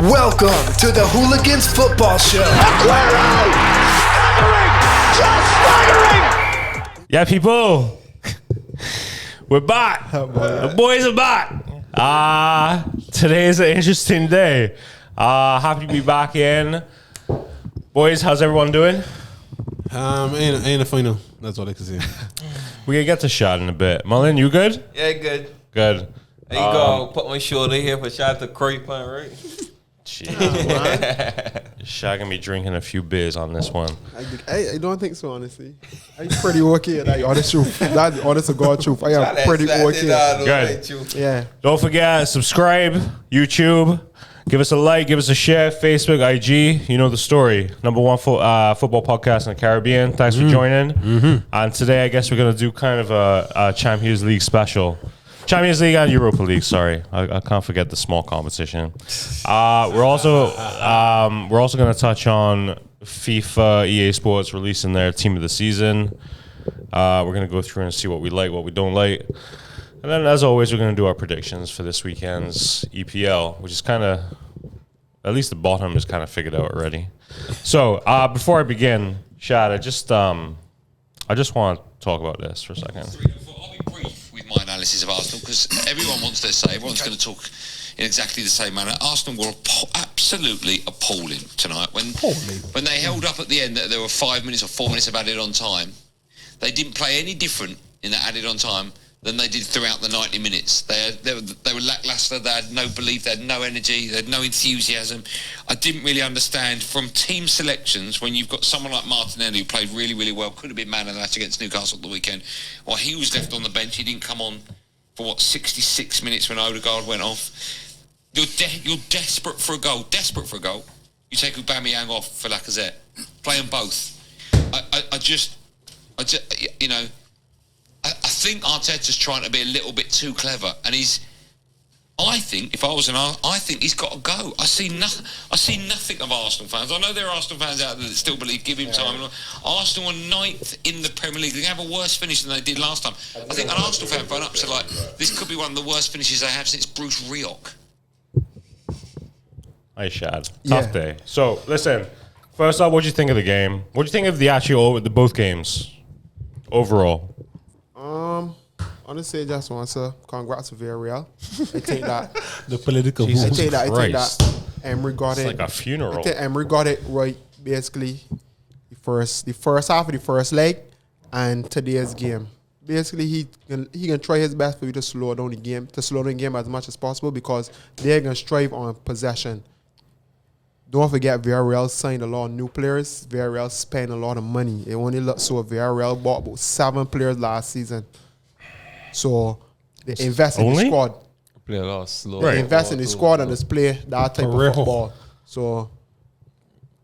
Welcome to the Hooligans Football Show. Aguero! Staggering! Just staggering! Yeah, people. We're back. The boys are back. Today is an interesting day. Happy to be back in. Boys, how's everyone doing? Ain't a final. That's all I can say. We're going to get to Shad in a bit. Mullen, you good? Yeah, good. Good. There you go. Put my shoulder here for Shad to creep on, right? Jeez. Shad going to be drinking a few beers on this one. I don't think so, honestly. I'm pretty okay. That's honest truth. That's honest to God truth. I am pretty okay. Good. Yeah. Don't forget, subscribe, YouTube. Give us a like, give us a share, Facebook, IG. You know the story. Number one football podcast in the Caribbean. Thanks for joining. And today, I guess we're going to do kind of a Champions League special. Champions League and Europa League, sorry. I can't forget the small competition. We're also going to touch on FIFA, EA Sports releasing their team of the season. We're going to go through and see what we like, what we don't like. And then, as always, we're going to do our predictions for this weekend's EPL, which is kind of, at least the bottom is kind of figured out already. So, before I begin, Shad, I just want to talk about this for a second. I'll be brief with my analysis of Arsenal because everyone wants their say. Everyone's going to talk in exactly the same manner. Arsenal were absolutely appalling tonight. When they held up at the end, that there were 5 minutes or 4 minutes of added on time, they didn't play any different in that added on time than they did throughout the 90 minutes. They were lackluster, they had no belief, they had no energy, they had no enthusiasm. I didn't really understand from team selections when you've got someone like Martinelli who played really, really well, could have been man of the match against Newcastle at the weekend, while he was left on the bench. He didn't come on for 66 minutes when Odegaard went off. You're desperate for a goal. You take Aubameyang off for Lacazette. Play them both. I just I think Arteta's trying to be a little bit too clever, and I think he's got to go. I see nothing of Arsenal fans. I know there are Arsenal fans out there that still believe give him time. Arsenal are 9th in the Premier League. They have a worse finish than they did last time. I think an Arsenal fan phone up said, like, this could be one of the worst finishes they have since Bruce Rioch. Hi, Shad. Tough day. So, listen. First up, what do you think of the game? What do you think of the both games overall? Honestly, I just want to congrats to Villarreal. I take that. The political I move. take that. Emery got It's it. like a funeral. I think Emery got it right, basically, the first half of the first leg and today's game. Basically, he can try his best for you to slow down the game as much as possible because they're going to strive on possession. Don't forget, Villarreal signed a lot of new players. Villarreal spent a lot of money. It only looked so Villarreal bought about 7 players last season. So they invest in the squad. Play a lot slow. They invest in the squad and display that type of football. So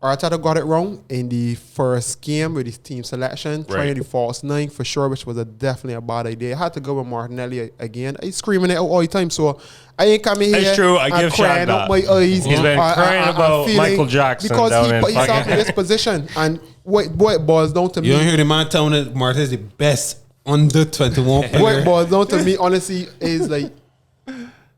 Arteta got it wrong in the first game with his team selection, trying the false 9 for sure, which was definitely a bad idea. I had to go with Martinelli again. He's screaming it out all the time, so I ain't coming here. It's true. I give Shad that. My eyes. He's been crying about Michael Jackson because down he in put himself in this position, and what it boils down to me. You don't hear the man telling that Martinez is the best under 21 player. What it boils down to me, honestly, is like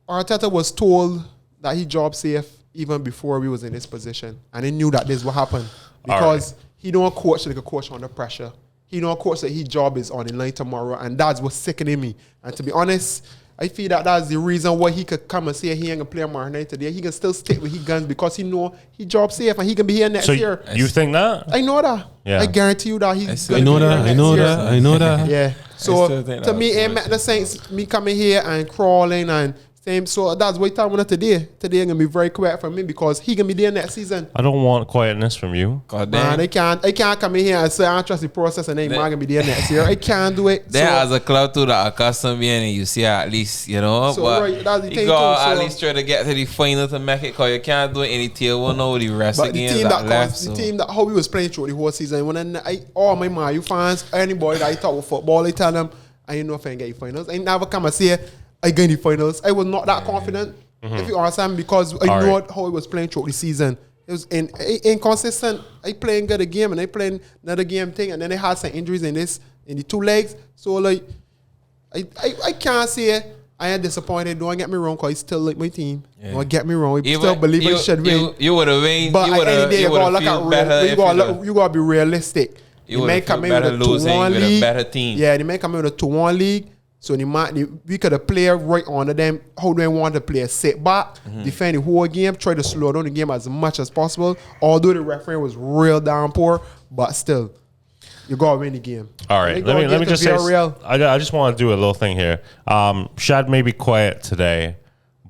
Arteta was told that he job safe even before we was in this position, and he knew that this would happen because he don't coach like a coach under pressure. He don't coach that his job is on the line tomorrow, and that's what's sickening me. And to be honest, I feel that that's the reason why he could come and say he ain't gonna play Martinelli today. He can still stick with his guns because he know he job safe and he can be here next year. You think that? I know that. Yeah. I guarantee you that he's. I know that. Yeah. So to me, it makes the sense me coming here and crawling and same. So that's what I'm talking today. Today gonna be very quiet for me because he gonna be there next season. I don't want quietness from you. God damn. Man, I can't come in here and say I don't trust the process and then gonna be there next year. I can't do it. There as a club too that accustomed being and you see at least, you know, So, but right, that's the you thing got too, at so- least try to get to the final to make it because you can't do it in the tier 1 or the rest But of the games team that that left. the team that how we was playing through the whole season, when all my Man U fans, anybody that I talk with football, I tell them I ain't know if I can get the finals. I never come and say I get the finals. I was not that confident. If you understand, because I know how I was playing through the season. It was inconsistent. I playing good a game and I playing another game thing, and then they had some injuries in the 2 legs. So like, I can't say I am disappointed. Don't get me wrong, because he still like my team. Don't get me wrong. He still believe he should win. You would have win. But You at would any day, you gotta have look feel at better. you gotta be realistic. You They may would come feel in with better a losing 2-1 with a league. better team. Yeah, they may come in with a 2-1 league. So we could have played right on them. How do they want to play? Sit back, defend the whole game, try to slow down the game as much as possible. Although the referee was real down poor, but still, you gotta win the game. All right, let me just say, I just want to do a little thing here. Shad may be quiet today,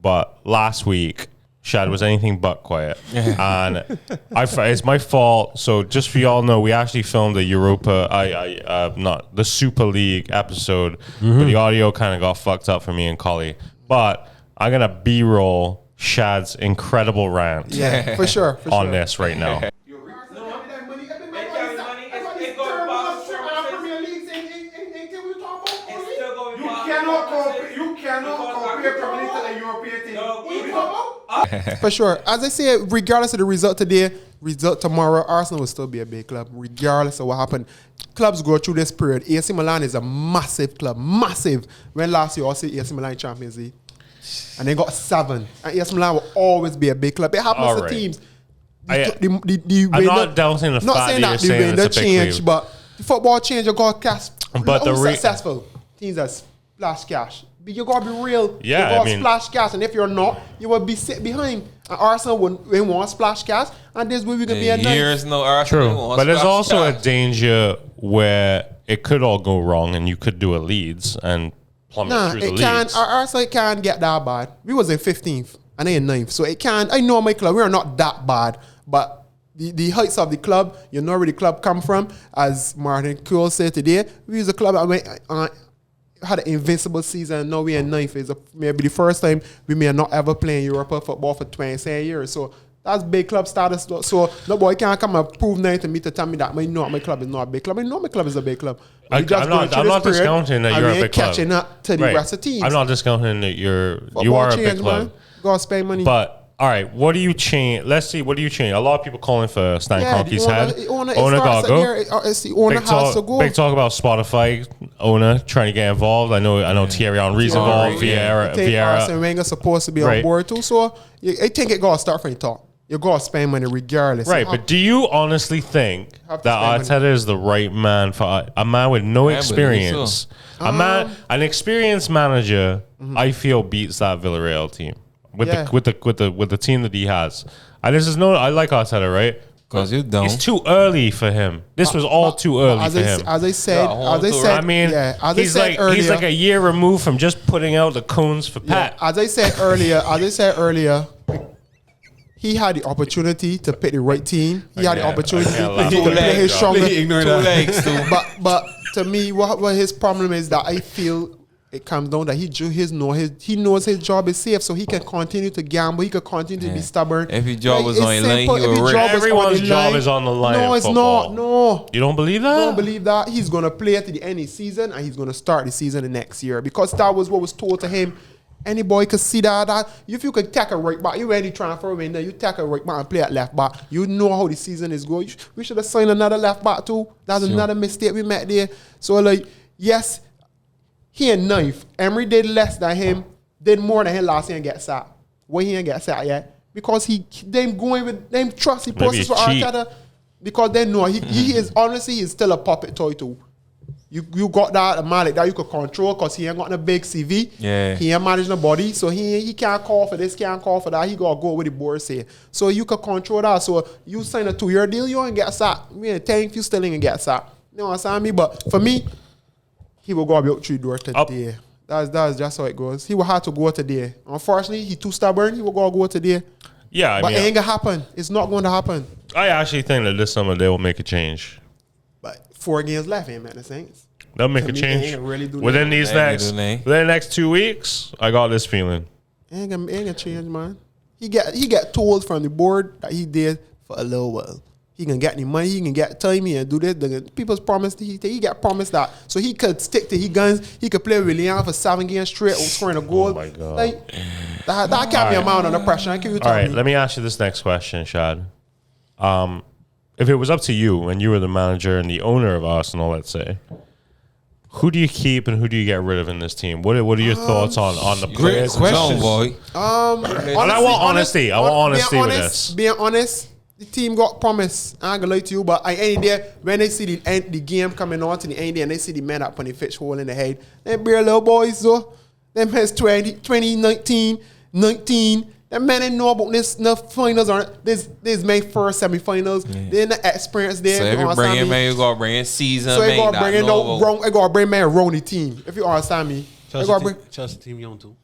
but last week Shad was anything but quiet, and it's my fault. So just for y'all know, we actually filmed the Europa, not the Super League episode, but the audio kind of got fucked up for me and Collie. But I'm gonna B-roll Shad's incredible rant, For sure. on this right now. You cannot compare Premier League to the European team. For sure. As I said, regardless of the result today, result tomorrow, Arsenal will still be a big club, regardless of what happened. Clubs go through this period. AC Milan is a massive club, massive. When last year, I see AC Milan Champions League, and they got 7. And AC Milan will always be a big club. It happens to right. teams. I'm not doubting the fact that you're saying it's a big change, league. but the football change, you got cash. But the successful teams that splash cash. But you gotta be real. Yeah, you gotta splash cash, and if you're not, you will be sit behind. And Arsenal wouldn't want splash cash, and this way we can be a nice. Here's no Arsenal. True, but there's also a danger where it could all go wrong, and you could do a Leeds and plummet through the leagues. Arsenal can't get that bad. We was in 15th, and they in 9th, so it can't. I know my club, we are not that bad, but the heights of the club, you know where the club come from. As Martin Cole said today, we was a club that had an invincible season. Now we're in 9th. It's maybe the first time we may not ever play in Europa football for 27 years. So that's big club status. So no boy can't come and prove nothing to me to tell me that my club is not a big club. I know my club is a big club. I'm not discounting that you're a big club. Catching up to the rest of the teams. I'm not discounting that you are a big club. Man. Gotta spend money. But all right, what do you change? Let's see, what do you change? A lot of people calling for Stan Kroenke's head. Owner gotta It's the owner has to go. Big talk about Spotify owner trying to get involved. I know Thierry Henry's involved. Vieira. Arsene Wenger supposed to be on board too. So I think it gotta start from the top. You gotta spend money regardless. Right, but do you honestly think that Arteta is the right man for a man with no experience? An experienced manager, I feel beats that Villarreal team. With the team that he has, and this is I like Arteta, right? Because you don't. It's too early for him. This was all too early for him. As I said, I mean, he's like a year removed from just putting out the cones for Pat. As I said earlier, he had the opportunity to pick the right team. He had the opportunity to play his stronger. But to me, what his problem is that I feel. It comes down that he knows his job is safe, so he can continue to gamble. He can continue to be stubborn. If his job was on the line, he would everyone's job is on the line. No, it's not. No, you don't believe that? I don't believe that. He's gonna play at the end of the season, and he's gonna start the season the next year because that was what was told to him. Any boy could see that if you could take a right back, you ready transfer window, you take a right back and play at left back. You know how the season is going. We should have signed another left back too. That's another mistake we made there. So yes. He in 9th. Emery did less than him, did more than him last year and get sacked. Why he ain't get sacked yet? Because them going with them trust the process for Arteta. Because they know he is honestly he's still a puppet toy too. You got that Malik that you could control because he ain't got a big CV. Yeah. He ain't managing the body, so he can't call for this, can't call for that. He gotta go with the board say. So you could control that. So you sign a 2-year deal, you ain't get sacked. We ain't thank you still ain't get sacked. You know what I'm saying? But for me. He will go out through the door today. That's just how it goes. He will have to go today. Unfortunately, he's too stubborn. He will go today. Yeah, but it ain't gonna happen. It's not going to happen. I actually think that this summer they will make a change. But 4 games left, ain't man. The Saints. They'll make a change within the next 2 weeks. I got this feeling. Ain't gonna change, man. He get told from the board that he did for a little while. He can get any money. He can get time. He can do this. People's promised. He got promised that. So he could stick to his guns. He could play with Leon for 7 games straight, scoring a goal. Oh my God. That can't be a man under pressure. All right, let me ask you this next question, Shad. If it was up to you and you were the manager and the owner of Arsenal, let's say, Who do you keep and who do you get rid of in this team? What are your thoughts on the players? question. boy. I want honesty. I want honesty with this. Being honest, the team got promise. I ain't gonna lie to you, but I ain't there when they see the game coming on to the end and they see the men up on the fish hole in the head. They be little boys, so them has 2019, 19. That man ain't know about this. The finals aren't. This May first semifinals. They ain't the experience there. So if you bring in, man, you gotta bring in season. So I man, gotta bring in I gotta bring man around the team. If you understand me, I gotta bring. Chelsea team young too.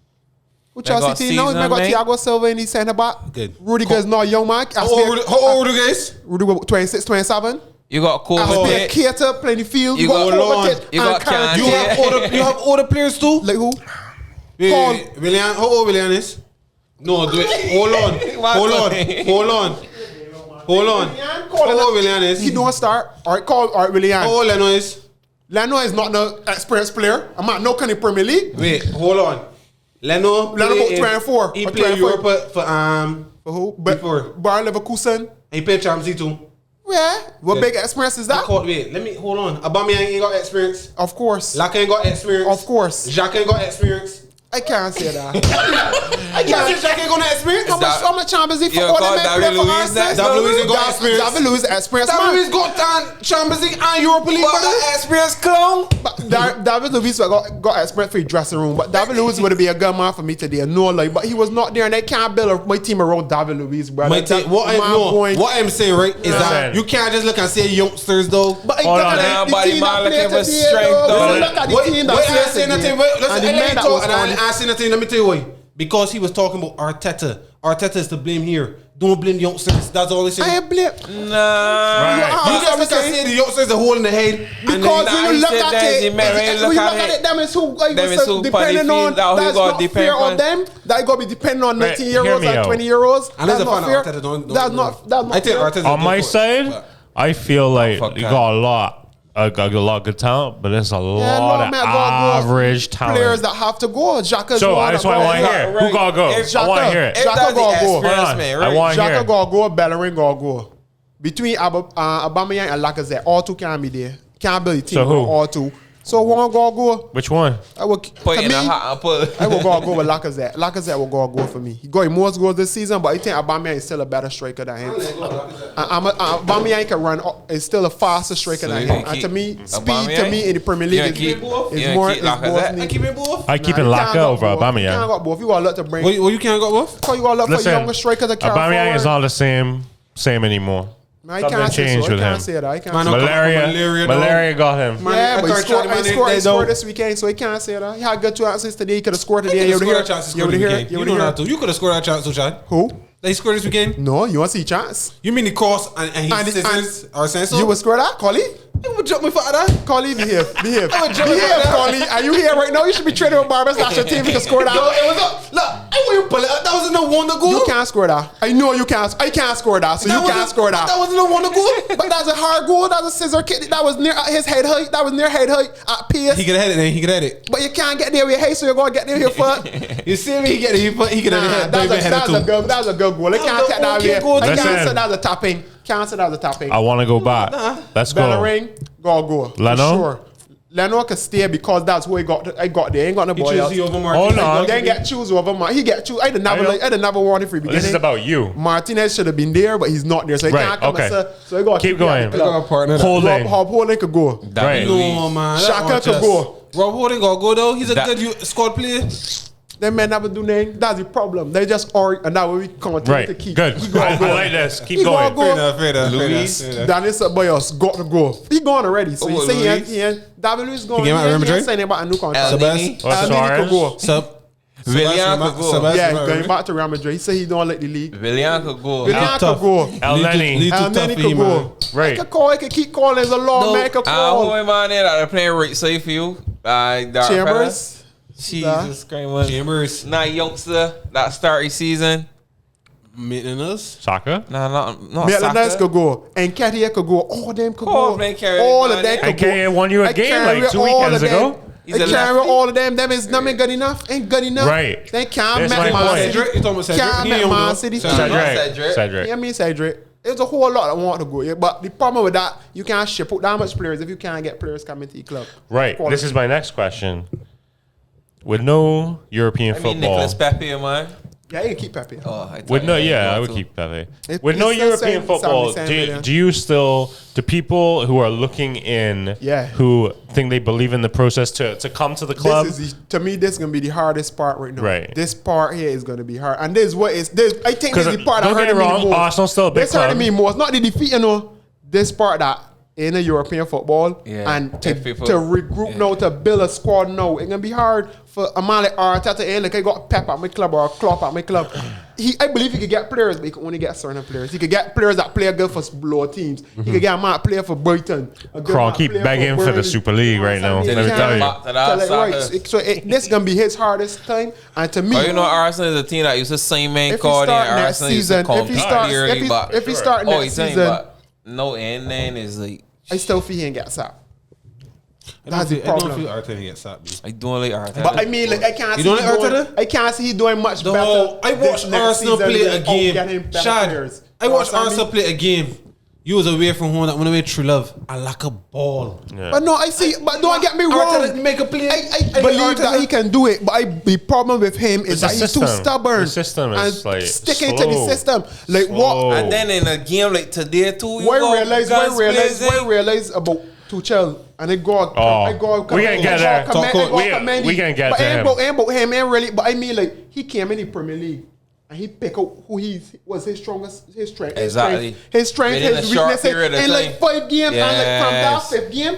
Who They got Chelsea team now? season, Man got man. Thiago Silva in the centre back. Good. Rudiger's not young man. How old Rudiger is? Rudiger 26, 27. You got I Kovacic. Keita playing the field. You got Kovacic you got and Kante. You have older players too. Like who? Wait, Willian, how old Willian is? No, do it. Hold on. How old Willian is? He don't start. All right, Willian. How old Leno is? Leno is not the experienced player. I'm not no kind of Premier League. Wait, hold on. Leno about played 24. He or played 24. Europa For who? Before. Bayer Leverkusen. he played Champions League too. Yeah. What Yeah. big experience is that? Wait, let me hold on. Aubameyang ain't got experience. Of course. Laka ain't got experience. Of course. Jacques ain't got experience. I can't say that. I can't say Jacques ain't got no experience. How much Champions League for You all call them men play David for Luiz Arsenal? that? David Luiz ain't got experience. David Luiz experienced David man. Luiz got Champions League and Europa League. But brother. experience clown. But David Luiz got experience for the dressing room. But David Luiz would be a good man for me today. No lie. But he was not there and they can't build my team around David Luiz, brother. What I'm saying, right, is that you can't just look and say youngsters though. But Hold look on. at the Nobody team man that played looking for today, strength, though. though. Look at the team that Wait, I played say nothing. today. Wait, listen, And the let man me that talk. was And on I say nothing. Let me tell you why. Because he was talking about Arteta. Arteta is to blame here. Don't blame the youngsters. That's all they say. I ain't blame. Nah. You just look and say the youngsters are holding the head. Because Nah, when you he look said at that it, he may when look you at look at it. it, them is who Them is who depending on on. the field, how he That's got not depend fair on on. them. That got to be depending on Right, 19 hear euros me and out. 20 euros. And as That's a not fan fair. of Arteta, don't That's not I think fair. Arteta On my side, I feel like fuck you that. got a lot of good talent, but there's a Yeah, lot no, of man, got average players talent. that have to go. Xhaka So that's why I want to hear who gotta go. I want to hear it. If that's Xhaka the gotta go. experience, Hold on. man, I right? want to hear Xhaka it. gotta go. Bellerin gotta go. Between Aubameyang and Lacazette, all two can't be there. Can't build a team So who? with all two. So one gotta go. Which one? I will, Put to in me, a hot put. I will go with Lacazette. Lacazette will go for me. He got most goals this season, but I think Aubameyang is still a better striker than him. Aubameyang can run. Is still a faster striker So than you him. gonna And to keep me, speed to Aubameyang? me in the Premier League You is gonna keep- more. you gonna keep Lacazette? needed. I keep it both. I keep it You Laka can't over got both. You can't Aubameyang. got both. You got a lot to bring. Well, you can't go both? You got to look for Listen, younger strikers that carry Aubameyang forward. is not the same anymore. I Something can't say changed so. I with can't him. say that. I can't Man, say no, that. Malaria Malaria, got him. Man, Yeah, I but he thought scored, Chad he scored, Mane he scored they this weekend, so he can't say that. He had good 2 assists today. He could have scored today. You You would could hear have scored a chance to You score would this hear weekend. You You would don't hear have to. You could have scored that chance, so Chad. Who? They scored this weekend. No, you want to see chance? You mean the cross and he And- scissors or sense? You would score that, Collie? You would jump me for that. Collie, behave. Behave, I would jump in that. Collie. Are you here right now? You should be training with Barbara's national team. You can score that. No, it was a look. I want you pull it. That wasn't no wonder goal. You can't score that. I know you can't. I can't score that, so you can't score that. That wasn't no wonder goal. But that's a hard goal. That's a scissor kick. That was near his head height. That was near head height at pace. He could have had it. Then he could have had it. But you can't get there with your head, so you're gonna get there with your foot. You see me? He get it. He could have had That's it. a good. That's a good goal. I can't take that away. goal. I can't Listen. say that's a tapping. Can't say that's a tapping. I want to go back. Let's go. Bellerin, go. For Leno? sure. Leno can stay because that's who I got there. Ain't got no He boy else. chose you over Hold Martinez. on. They get choose over He get choose. I'd never wanted free beginning. This is about you. Martinez should have been there, but he's not there, so he Right, can't come. okay. So he got Keep going. Holding. Holding could go. Right. No, man. Xhaka could go. Rob Holding got to go, though. He's a That- good squad player. Them men never do nothing. That's the problem. They just argue, and now we continue to Right. keep. Good. He gotta I go. like this. Keep He gotta going. go. Luis. That is a boy else got to go. He gone already. So Oh, you say Luis. he ain't David Luiz gone. He came out of Real He Madrid? ain't saying about a new contract. Elneny. What's Elneny Suarez? could go. Sub. Willian could go. Yeah, going back to Real Madrid. He said he don't like the league. Willian could go. Willian could tough. go. Elneny. Elneny could go. Right. He could call. He could keep calling. There's a law man could Who call. am I there that are playing right side for you? Chambers. Jesus Christ. Chambers. Not youngster that started season. Maintenance. Soccer. Nah, not Maitland Saka. could go. And Ketia could go. All of them could Oh, go. man, carry All man, of them yeah. could And go. Ketia won you a I game carry like 2 all weekends of them. ago. He's I a carry lefty. all of them. Them is not good enough. Ain't good enough. Right. They can't That's make my Man point. City. Cedric. You talking about Cedric? Can't He make young, Man though. City. Cedric. Cedric. Yeah, I mean Cedric. There's a whole lot that want to go. Yeah, but the problem with that, you can't ship out that much players if you can't get players coming to your club. Right. Quality. This is my next question. With no European I mean, football, Nicholas Pepe, man. Yeah, you keep Pepe. Oh, I with thought no, you yeah, I were would going keep Pepe. It- With no it's the European same- football, same do million. you still, do people who are looking in, Yeah. who think they believe in the process to come to the club? To me, this is gonna be the hardest part right now. Right. This part here is gonna be hard, and this is what is this. I think this is the part that don't get hurted me me wrong, most. Arsenal's still a big This hurted club. me most. Not the defeat, you know. This part that in the European football and to if people- regroup now, to build a squad now, it's gonna be hard for a man like Arteta. And like I got Pep at my club or a Klopp at my club. I believe he could get players, but he can only get certain players. He could get players that play good for lower teams. He could get a man that play for Brighton. A good Kron, man keep player begging for the Burnley. Super League right now. You know Let me what I'm tell saying? you. Back to that So, like, soccer. right, so this is gonna be his hardest time, and to me, Oh, you know, Arsenal is a team that used to same man if he card start and next Arsenal used to season, if he compete starts, clearly, but if he start oh, next he's saying, season, but no end then is like I still feel he ain't get sacked. I don't That's the feel- I don't problem. feel Arteta gets sacked, B. I don't like Arteta. But I mean, like I can't. You see don't he like doing, Arteta? I can't see he doing much No, better. I this watched next Arsenal season play a without getting game. better Shad, players. I watched You know what Arsenal play a game. You was away from home that went away true love. I like a ball. But no, I see. But don't get me Arteta wrong. make a play. I believe that he can do it, but the problem with him is It's that the he's too system. stubborn. The system is, and like, sticking to the slow. system. Like Slow. what? and then in a game like today too, you What got I realize about Tuchel, and I go, we gonna get there. We gonna get but to ain't him. about him, ain't really. But I mean, like he came in the Premier League and he pick out who he was his strongest, his strength, Exactly. his strength, Within his a short weaknesses. period of In like time. 5 games, and like from that Yes. 5th game,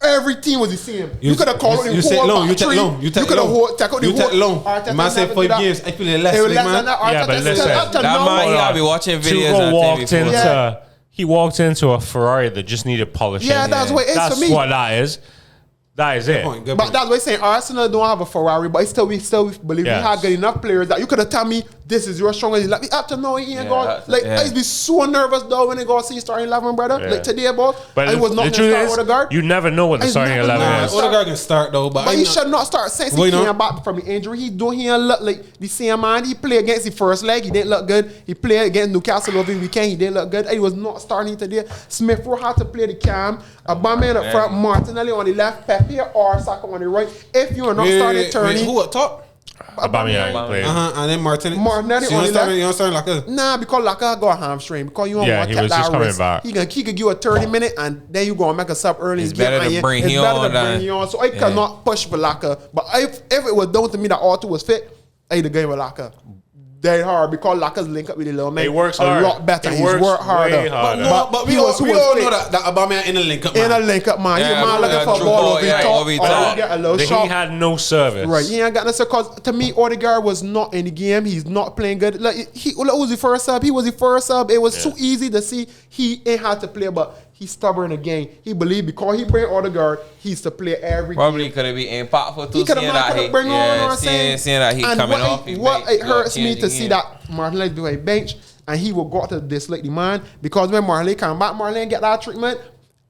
every team was the same. You could have called it You take long. You take long. You take could have long. tackled the You take whole. long. Arteta Man said never 5 do that. games. I feel it less, It was like, less man. than that. Yeah, but Arteta listen, still up to that now. man, Hold yeah, on. I be watching videos. Tuchel and walked thing before. into he walked into a Ferrari that just needed polishing. Yeah, that's what it is That's for me. what that is. That is it. Good But point. that's why I'm saying Arsenal don't have a Ferrari, but we still believe Yes. we had good enough players that you could have told me this is your strongest. Like up to now, he ain't got that's- like yeah. I'd be so nervous though when they go see starting 11, brother. Yeah. Like today, boy, But I was not the going to truth start is, Odegaard. you never know what the I starting never 11 know. is. Odegaard can start though, but But I'm he not- should not start since Why he came not? back from the injury. He ain't look like the same man. He played against the first leg. He didn't look good. He played against Newcastle over the weekend. He didn't look good. He was not starting today. Smith Rowe had to play the cam. Aubameyang up front. Martinelli on the left. Pepe or Saka on the right. If you are not starting Turney, Who up top? Aubameyang played. And then Martinelli. Martinelli So you on don't the start- you don't start like a. nah, because Laka got a hamstring. Because you don't Yeah, want he to was take just that coming risk. back. He could give you a 30-minute and then you go and make a sub early. It's in the game better to and bring it's him better on to bring than- him on. So I cannot push for Laka. But if it was down to me that Arthur was fit, I'd have gave with Laka. Dead hard because Laka's link up with the little man. He works a hard. lot better. He He's works worked harder. way harder. But we he all, was- we who was all fit. know that Aubameyang in a link up, man. In a link up, man. Yeah, He man man, looking for a true ball ball, over yeah, the top. over the Or top. get a little He shot. had no service. Right, he ain't got no because to me, Odegaard was not in the game. He's not playing good. Like he was the first sub. He was the first sub. It was too easy to see he ain't had to play, but he's stubborn again. He believed because he bring Odegaard, he's to play every Probably game. could have been impactful too. He could Seeing have that he, bring on, you know what I'm seeing saying? seeing that he And coming what off. it hurts me to see that Martinelli do a bench and he will go to dislike the man because when Martinelli come back, Martinelli get that treatment.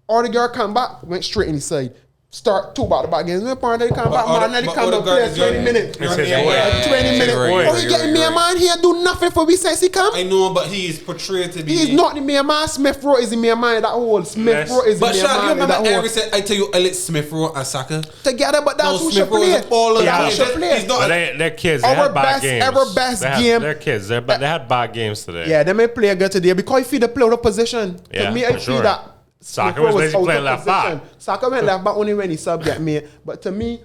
Odegaard come back, went straight in the side. Start 2 back-to-back games. When Martinelli come back, Martinelli but come and play Odegaard is 20 young. minutes. It's his Yeah, way. yeah, 20 yeah, minutes. you're right, Oh, he you're getting right, me a you're right. man here do nothing for me since he come. I know, but he is portrayed to be. He's not the mere man. Smith Rowe is the mere man in that hole. Smith Yes. Rowe is the But mere Shad, you man in remember that hole. every said I tell you, I let Smith Rowe and Saka. Together, but that's No, who Smith should Rowe play. is a baller. That's who should play. He's not. But they're kids. They Our had bad best- games. our best game- They're kids. They had bad games today. Yeah, they may play good today because he feel the play out of position. Yeah, To me, I for feel sure. that Saka Smith Rowe was basically out playing of left back. position. Saka went left back only when he sub get me. But to me,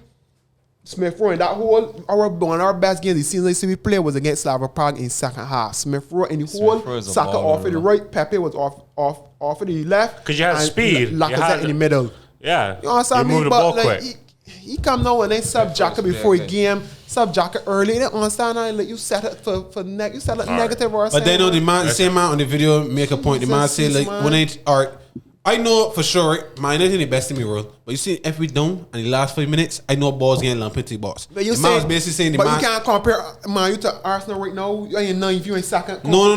Smith Rowe in that whole one of our best games the season we played was against Slava Prague in second half. Smith Rowe in the Rowe whole, is a Saka baller, off of the man. right, Pepe was off of the left. 'Cause you had and speed. You Lacazette had- in the middle. Yeah. You understand You me? move the But ball like, quick. he come now and they sub Jacka before he quick. game, sub Jacka early. You don't understand that? Like you set it for you set it negative or But then, the man, the same man on the video make a point. The man say Jesus, like man. when it art. I know for sure, man, not in the best in the world. But you see, if we down in the last 5 minutes, I know balls getting lumped into the box. But you the man say, was basically saying the but man. you can't compare Man U to Arsenal right now. You ain't none if you ain't second. No,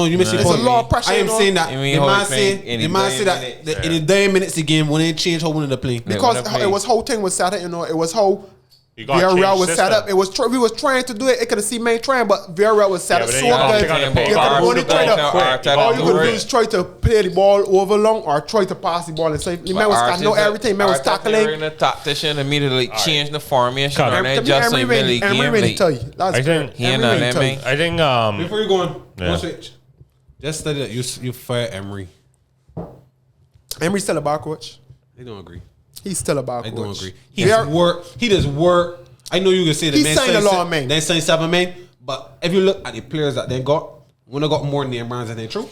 you missing It's point. a lot of pressure, I am you know. saying that You mean the how man he playing say in the the man say 90 that minutes? in the 30 minutes the game when they change how one of the play. Because when they it was whole thing was Saturday, you know. It was how You got Villarreal was changed set up. system. We was trying to do it. It could have seen main trying, but Villarreal was set Yeah, up but so then you gotta good. take out the You big could guard. only try to. All you could do Arteta is try to play the ball over long or try to pass the ball and say, man was tackling. No, everything. Man was tackling. The tactician immediately changed the formation Cut. and then just Emery really game ready like. tell you. That's I think- He ain't not let me. I think Before you go on, Yeah. don't switch. Just study that you fire Emery. Emery's still a bar coach. They don't agree. He's still a bar I coach. don't agree. He does work. He does work. I know you can say that He man signed a lot of men. They signed 7 men, but if you look at the players that they got, when they got more name brands than they true.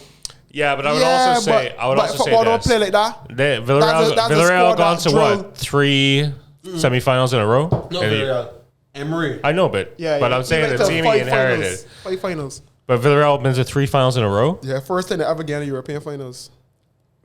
yeah, but I would also say but football don't play like that. Villarreal That's a Villarreal squad gone that to drill. what 3 semifinals in a row. No, And he- Villarreal. Emery. I know, but I'm saying went the to team he 5 inherited. finals. 5 finals. But Villarreal been to 3 finals in a row. Yeah, first time they ever get in European finals.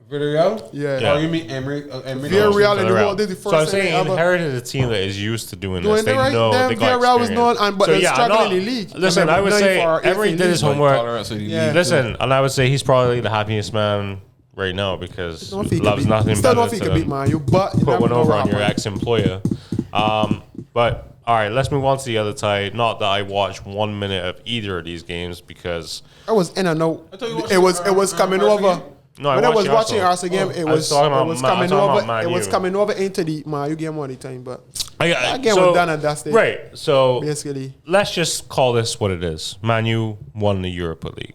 Villarreal? Yeah. Yeah. Oh, you mean Emery? Emery? Villarreal and the Villarreal. whole did the So first I'm time saying they he ever inherited a team that is used to doing this. doing They it right. know Then they got Villarreal was experience. known, but they're struggling in the league. Listen, I would say Emery did his homework. Tolerance with the Yeah. league. Listen, and I would say he's probably the happiest man right now because Still don't know if loves he nothing could beat, still don't know better if he to could beat Man U, but you put never one know over what on your happened. ex-employer. But all right, let's move on to the other tie. Not that I watched 1 minute of either of these games because I was in and out. thought you watched It was the coming Arsenal over. game? No, I When I was watched the watching Arsenal. Arsenal game, it I was talking about Man- I was talking about Man It was U. coming over into the Man U game all the time, but I, that game was done at that stage. Right. So Basically, let's just call this what it is. Man U won the Europa League.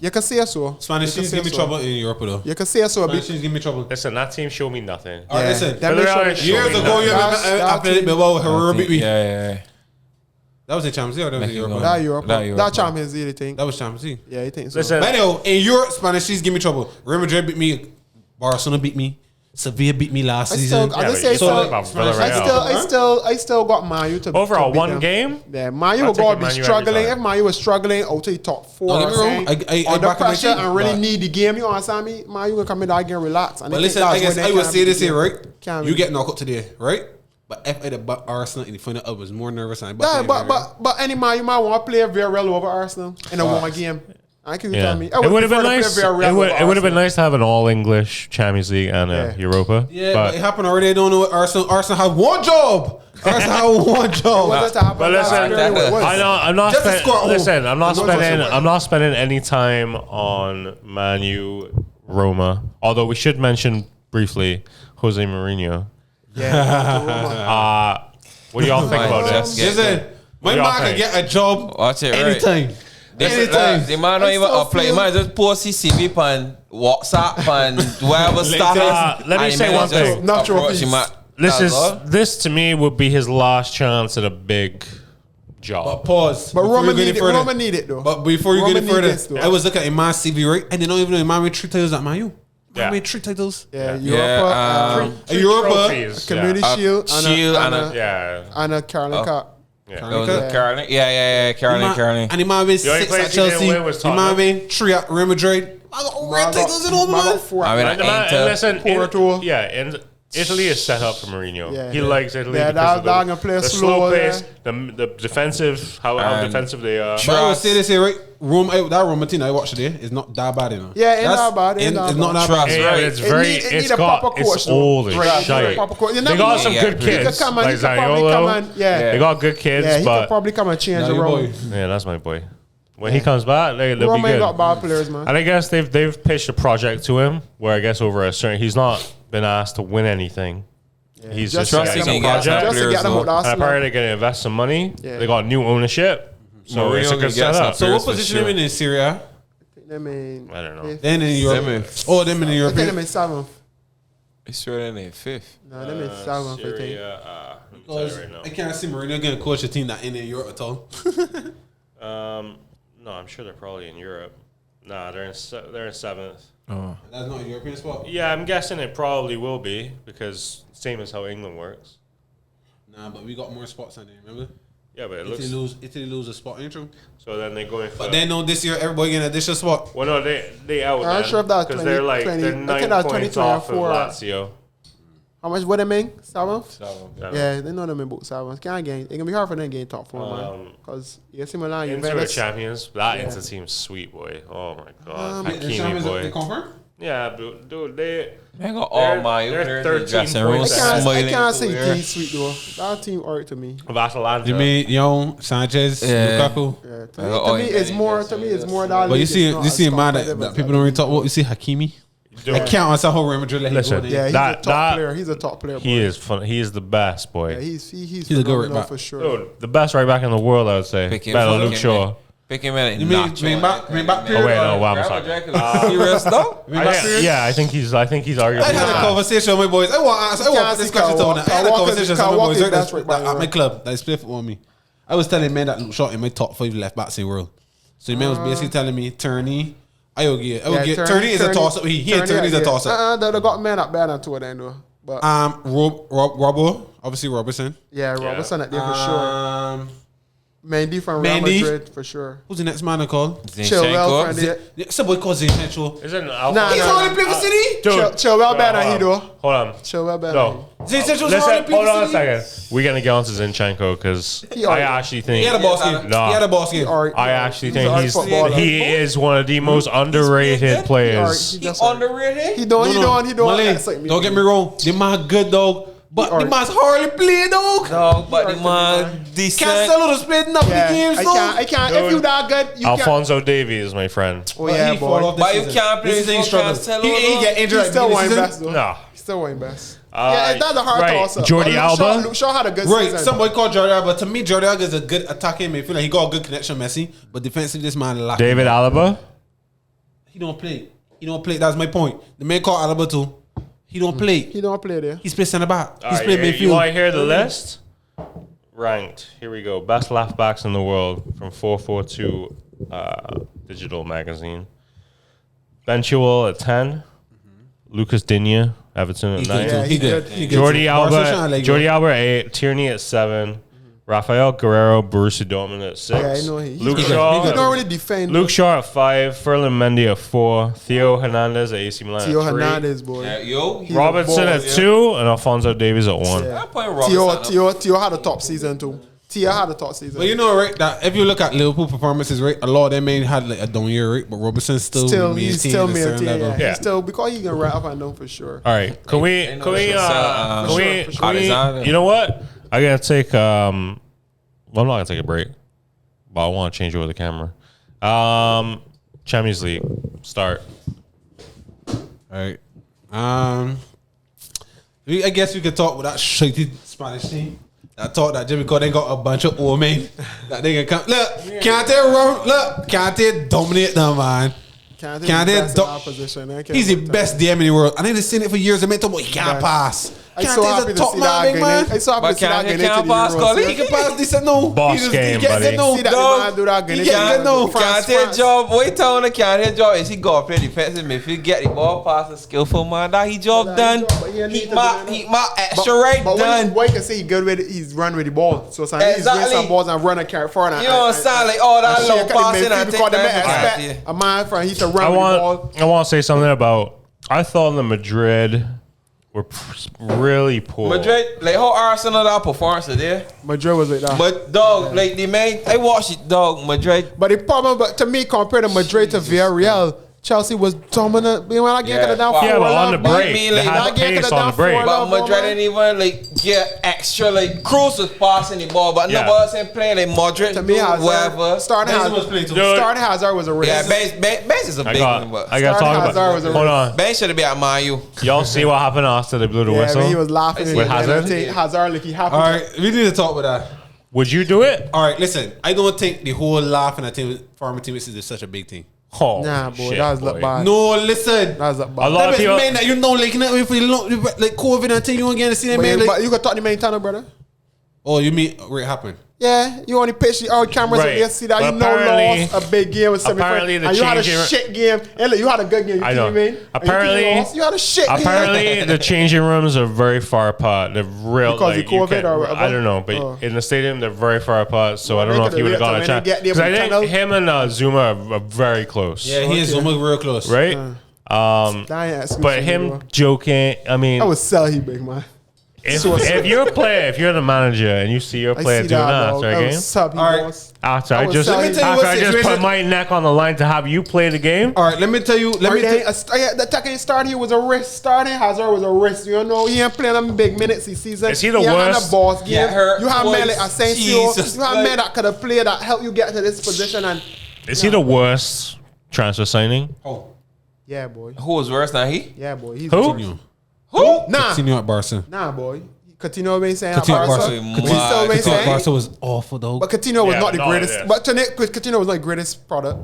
you can say so. Spanish You can teams say give me so. trouble in Europe, though. You can say so. Spanish teams give me trouble. Listen, that team showed me nothing. All right, listen. Them Villarreal they is show- showing Years me ago, you nothing. remember That's- I played Bilbao, Herrera beat me. Yeah. That was in Champions League or that was in Mexico. Europe? That Europe, That Europe. that Champions League thing. That was Champions League. Yeah, you think so? Listen, But anyway, in Europe, Spanish teams give me trouble. Real Madrid beat me. Barcelona beat me. Sevilla beat me last I season. still, I Yeah, just but say you so. talking about Villarreal. I still got Man U to Overall, to beat one them. game. Yeah, Man U I'll will take go it, be Man U every struggling. time. If Man U was struggling, out to the top 4. Don't get me wrong, I Under back my pressure team, and really but- need the game. You understand me? Man U will come in that game relax. And But they listen, think I that's guess when they I would can say beat this here, them. right? Can't You beat get knocked out today, right? But if I had Arsenal in the final, I was more nervous. And Yeah, but any man you might want to play Villarreal over Arsenal in a one game. I can Yeah. tell me. It would have been nice. It would have been nice to have an all-English Champions League and Yeah. Europa. Yeah, but it happened already. I don't know what Arsenal have one job. Arsenal have one job. But listen, I'm not Just to spend- score at home. listen, I'm not It was spending also- I'm not spending any time on Man U Roma. Although we should mention briefly Jose Mourinho. Yeah. What do y'all think about Just this? get Listen, my y'all man can think? get a job Watch it, right? anytime. Anytime. The man don't even still apply. feel- Man just post his CV on WhatsApp and whatever status. let me and say man one just thing. Not approach trophies. him at- This that's is all. this to me would be his last chance at a big But job. pause. But Before Roma you go any need it. further- Roma need it though. But before you Roma get any need further, this, though. I was looking at Iman's CV, right? And they don't even know Iman made 3 titles at Man U. Yeah. Iman made 3 titles. Yeah, Yeah, Europa, Europa, Trophies, Community yeah. Shield, Shield and a- Yeah. and a Carling Cup. That was a Caroline. Yeah, Caroline. And he might have been The only 6 place at he didn't Chelsea. win was He might have Tottenham. been 3 at Real Madrid. I got all red titles in all, man. I mean, And the man- and listen, Porto. and Italy is set up for Mourinho. Yeah. He likes Italy Yeah, because they're of gonna play the slow, slow pace, yeah. the defensive, how And defensive they are. But I would say this here, right? That Roma team I watched today is not that bad, you know. Yeah, it's That's- not bad, it's not It's not bad. that Trust, bad. Yeah, right. it's It very, need- it it's need a got, proper it's coach, though. old as Right, it need a shite. proper coach. You They never got know. some Yeah. good He He kids, could come and like he could probably come Zaniolo. and yeah. They got good kids, Yeah, he but could probably come and change Now the your role. boy. yeah, that's my boy. When he comes back, they'll be Roma ain't good. got bad players, man. And I guess they've pitched a project to him where I guess over a certain he's not been asked to win anything. He's just Trust saying he it's a can get some project. Just to players. get them though. out the And Arsenal. apparently they're going to invest some money. Yeah. They got new ownership. So it's a Mourinho good can get some setup. So what players for position sure. them in Syria? Them in, I don't know. Then in Europe. Them in- Oh, them in the I think them European. in 7th. It's right in there, 5th. No, them in 7th, I think. Syria, let me tell you right now. I can't see Mourinho going to coach a team that ain't in Europe at all. No, I'm sure they're probably in Europe. Nah, they're in 7th. That's not a European spot. Yeah, I'm guessing it probably will be because same as how England works. Nah, but we got more spots on there, remember? Yeah, but it Italy lose a spot, ain't true? so then they're going for. But then no, this year everybody getting an additional spot. Well, no, they out. I'm not then, sure if that's because they're like 20, they're I think 9 that's points off of 2024. Lazio. How much would they mean? 7th? Yeah. Yeah, they know them in both 7th. Can't gain. It's going to be hard for them to gain top 4, man. Because AC Milan, Inter are Juventus. champions. That Yeah. Inter team's sweet, boy. Oh my god, The Hakimi, Champions League, they boy. confirm? Yeah, dude, they got all my they're 13 points. I can't say team sweet though. That team alright to me. of Atalanta. You mean Young, Sanchez, Lukaku? Yeah, to me, it's more that. But you see, man, that people don't really talk about. You see Hakimi. I can't answer how Real Madrid let him go. Yeah, he's a top player. He's a top player. He is fun. He is the best, boy. Yeah, he's a good right back for sure. Dude, the best right back in the world, I would say. Pick him, Better fuck Luke him, Shaw. Pick him in. You mean back period? Oh wait, no, wow, I'm sorry. Serious though? Yeah, I think he's arguably. I had a conversation with my boys. I want to put this question to I had a conversation with my boys at my club that split on me. I was telling men that Luke Shaw in my top 5 left backs in the world. So the man was basically telling me Turney. I will get Turney is a toss up. He and Turney is a toss up. They got men up better than two of them though. But Robbo, obviously Robertson. Yeah, Robertson at there for sure. Mendy from Real Madrid for sure. Who's the next man I called? Chilwell from Some boy called Zinchenko. Isn't He's already played for City. Chilwell better than he though. Hold on. Chilwell better. No. Zinchenko's Listen, already played hold for on a City. second. We're gonna get on to Zinchenko because I actually think He had a boss game. No. He had a boss game. I actually think footballer. he is one of the most underrated players. He underrated? He don't. Malay, don't get me wrong. The man good dog. But the man's hardly played, dog. No, but the man decent. Cancelo's played enough games, dog. I can't. If you that good, you Alfonso Davies, my friend. Oh yeah, boy. But you can't play for Cancelo. He get injured. He still won best though. No. He still won best. Yeah, that's a hard toss up. Jordi Alba. Luke Shaw had a good Right, season. some boy called Jordi Alba. To me, Jordi Alba is a good attacking midfielder. He got a good connection, Messi. But defensively, this man lacking. David Alaba. He don't play. That's my point. The man called Alaba too. He don't play. He don't play there. He's playing centre back. He's Right, playing midfield. you want to hear the list? Ranked. Here we go. Best left backs in the world from 442 Digital Magazine. Ben Chilwell at 10. Lucas Digne, Everton at 9. Yeah, He good. Jordi Barcelona, Alba at 8. Tierney at 7. Rafael Guerrero, Borussia Dortmund at 6. Yeah, I know Luke he Shaw. don't really defend. Luke Shaw at 5. Ferland Mendy at 4. Theo Hernandez at AC Milan Theo at 3. Hernandez, boy. Yo, Robertson at 2. And Alfonso Davies at 1. Yeah. I'm playing Robertson. Theo had a top season too. Theo had a top season. But you know, right, that if you look at Liverpool performances, right, a lot of them may had like a down year, right, but Robertson still he's still maintained a certain maintained. level. Yeah. He's still because he can wrap up and down for sure. All right. Can we, you know what? I got to take, well, I'm not going to take a break, but I want to change over the camera. Champions League, start. All right. I guess we could talk with that shitty Spanish team. I thought that just because they got a bunch of old men that they can come. Look, Kante dominate them, man. He's the best DM in the world. I think they've seen it for years. They meant to, he can't pass. Kante's a top man, big man. I'm so happy to see that getting into the Euros. He can pass this and no. Boss game, buddy. See that man do that getting into the Euros. Can't job. Wait till the can't job is he go play defensive midfield, get the ball past a skillful man. That he job done. He my extra right done. But you can say he good with it. He's run with the ball. So sometimes he's winning some balls and run and carry forward. You know what I'm saying? Like all that long passing and take that. A man from he to run with the ball. I want to say something about, I thought the Madrid were really poor. Madrid, like how Arsenal that performance today. Madrid was like that. But dog, like the main, I watched it, dog. Madrid. But the problem, but to me, compared to Madrid to Villarreal, Chelsea was dominant. When I get to the down 4-1. Yeah, but on the break, they they had pace on the break. But Madrid didn't even like get extra. Like Cruz was passing the ball, but nobody else ain't playing. Like Madrid, to me, whatever. Starting Hazard was a risk. Yeah, Benz is a big one. But I got to talk about. Hold on. Benz should have been at Man U. Y'all see what happened after they blew the whistle? He was laughing with Hazard. Hazard, like he happened. All right, we need to talk about that. Would you do it? All right, listen. I don't think the whole laughing at farmer team is such a big thing. Oh, nah, boy, shit, that was look bad. No, listen. That was look bad. A lot of people, man that you know, like COVID and thing, you don't get to see that man. But you got talk to me tunnel, brother. Oh, you mean where it happened? Yeah, you only pitch the old cameras Right. and you see that But you lost a big game with apparently the and you had a changing- shit game. And look, you had a good game. You I know know. what I mean? Apparently, you had a shit game. apparently the changing rooms are very far apart. They're real. Because like, of you COVID can't- or whatever? I don't know, but Oh. in the stadium they're very far apart. So Well, I don't they know if could've you would have waited got a till chance. they get there Because I with think tunnel. him and Zuma are very close. Yeah, he is almost real close. Right. That ain't excuse But me, him bro. joking. I mean, I would sell he big man. If you're a player, if you're the manager and you see your player doing that after a game, after I just put my neck on the line to have you play the game. All right, let me tell you. The attacking start here was a risk. Starting Hazard was a risk. You know, he ain't playing them big minutes this season. Is he the worst? The boss game. Yeah, you have men like Asensio. You have men that could have played that help you get to this position. And is he the worst transfer signing? Oh, yeah, boy. Who was worse than he? Yeah, boy. He's Who? Who? Nah, Coutinho at Barca. nah, boy. Coutinho been saying Coutinho at Barca. Coutinho been Coutinho at saying. Barca was awful though. But Coutinho was Yeah, not the no, greatest. it is. But Coutinho was not the greatest product.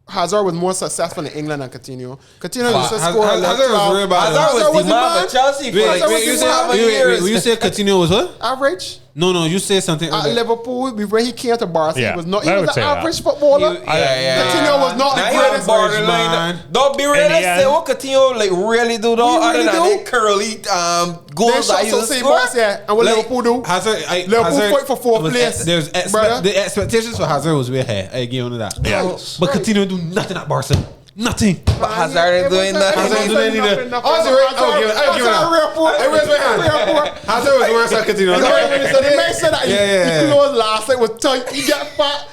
Hazard was more successful in England than Coutinho. Coutinho used to score. Hazard was real bad. Hazard was the man for Chelsea for like Wait, 6 7 years. you say Coutinho was what? Average. No, you say something. At Liverpool, before he came to Barca, Yeah, he was not. I He would was say an that. average footballer. Coutinho was not the Now he was greatest. borderline. Don't be realistic. What Coutinho like really do though? He Other really than do. that curly They goals that shot he so was same score. boss, yeah. And what Like, Liverpool do? Liverpool fight for fourth place. Brother. The expectations for Hazard was way high. I give you that. Yeah. But Coutinho do nothing at Barca. Nothing. But Hazard ain't doing nothing. Hazard ain't doing anything. I'll give it that. I raise my hand. Hazard was worse than Coutinho. The man said that Yeah. he closed last. It was tight. He got fat.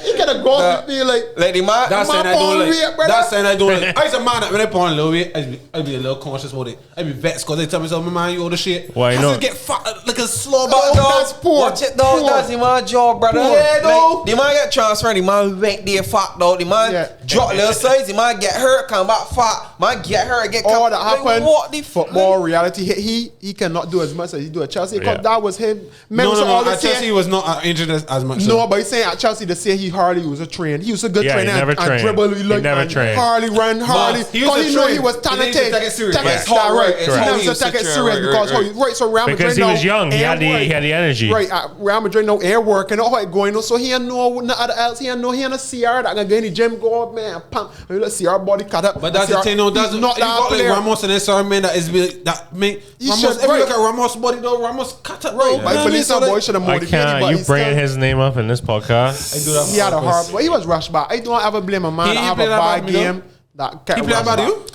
He got a goal with me like. Like the man. That's saying I ball don't weight, like. brother. That's saying I don't like. I used to man that when I put on a little weight, I'd be a little conscious about it. I'd be vexed because they tell me something, man, you all the shit. Why I not? just get fat like a slow But ball. dog, that's poor. watch it dog, Poor. that's the man job, brother. Poor. Yeah, dog. Like, the man get transferred, the man went there fat dog, the man Yeah. drop little size, the man get hurt, come back fat, man get hurt, get All that like, happened. what the Football reality. He cannot do as much as he do at Chelsea. Because Yeah. that was him. Men No, was always at Chelsea saying- he was not injured as much. No, but he's saying at Chelsea they say he hardly was a train. He was a good Yeah, he trainer never and trained. dribble. He never trained. Hardly run, hardly. he used Because to he knew train. he was He talented. used to take it serious. Take it Yes. that right. Correct. He Correct. used to take it serious because right. So Real Madrid Because he now was young, he had the energy. Right, Real Madrid now air work and all how it going on. So he ain't know nothing else. He ain't know he ain't a CR that gonna go in the gym, go up, man, pump. You look CR body cut up. But that's the thing, no, that's he's not not that like player. Ramos and SR man that is that make He Ramos. should- If you right. look at Ramos' body though, Ramos cut up Right, but I believe some boy should have I motivated. can't. but You he's bringing still- his name up in this podcast? I do that. He had a hard, but he was rushed back. I don't ever blame a man He that have a played that bad bad, you know? game. That He played about you.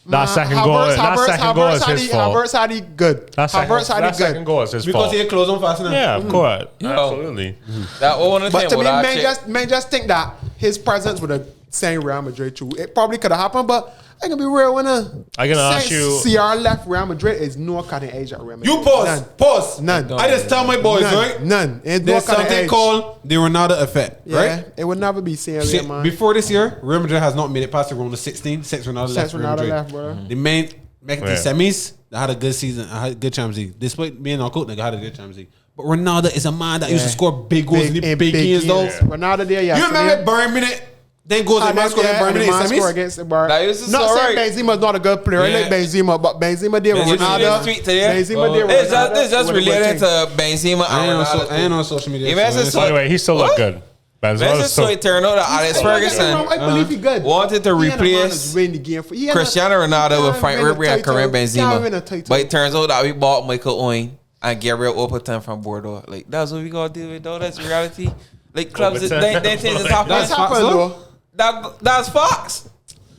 That second goal. That second goal is his fault. Havertz had it good. That Havertz second good. goal is his Because fault. he close on fast enough. Yeah, of course. Absolutely. That one of the But thing to what me, I man, just think that his presence would have sent Real Madrid through. It probably could have happened, but I can be real when I'm gonna ask you- CR left Real Madrid is no cutting edge at Real Madrid. You pause. None. Pause. None. I just tell my boys, None. right? None. Ain't no There's cutting something edge. called the Ronaldo effect, Yeah, right? it would never be seen Shit, man. before this year, Real Madrid has not made it past the round of 16 since Ronaldo left. Since Real Ronaldo Madrid. left, brother. They made make the Yeah. semis. They had a good season. I had a good Champions League. Despite being on court, they had a good Champions League. But Ronaldo is a man that used to score big goals in the big games, though. Ronaldo there, yeah. You remember Bayern Munich? Then goals they man scored in Bayern Munich score semis. against the Bayern. That used to Not score saying right. Benzema's not a good player. I Yeah. like Benzema, but Benzema there with Benzema Ronaldo. tweet today. Benzema there with It's Ronaldo. just related to Benzema I ain't and on Ronaldo. social media. Imagine so so- By the way, he still looked good. Imagine so it turned out that Alex Ferguson I believe he good. wanted to replace Cristiano Ronaldo with Frank Ribery and Karim Benzema. But it turns out that we bought Michael Owen and Gabriel Oberton from Bordeaux. Like, that's what we gotta deal with, though. That's reality. Like, clubs, Oberton. they things is happening. That's happened though. That's Fox.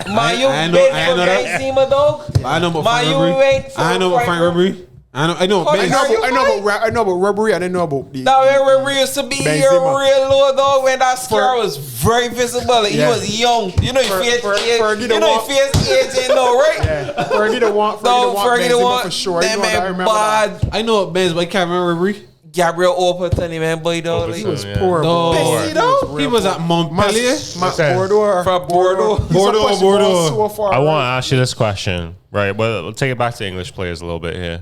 Man, you I know- big I for know that. Benzema, dog. I know about Man, Frank you Ribery. wait for I know about Frank Ribery. I know. How you I know about Ribery. I didn't know about the. That Ribery used to be Benzema. here real low, dog, when that scar was very visible. Like, Yeah. he was young. You know, he faced age. Fergie You the know, one- he faced age, you know, right? Yeah, Fergie the one. Dog, Fergie the one for Benzema, sure. that You know what, I man remember that. bad. I know Benz, but I can't remember Ribery. Gabriel Oberton, man, boy, dog. Oberton. Like, was Yeah. poor. Dog. Pissy, dog. He was at Montpellier. Listen. Bordeaux. From Bordeaux. Bordeaux. So far, I right? want to ask you this question, right? Well, we'll take it back to English players a little bit here.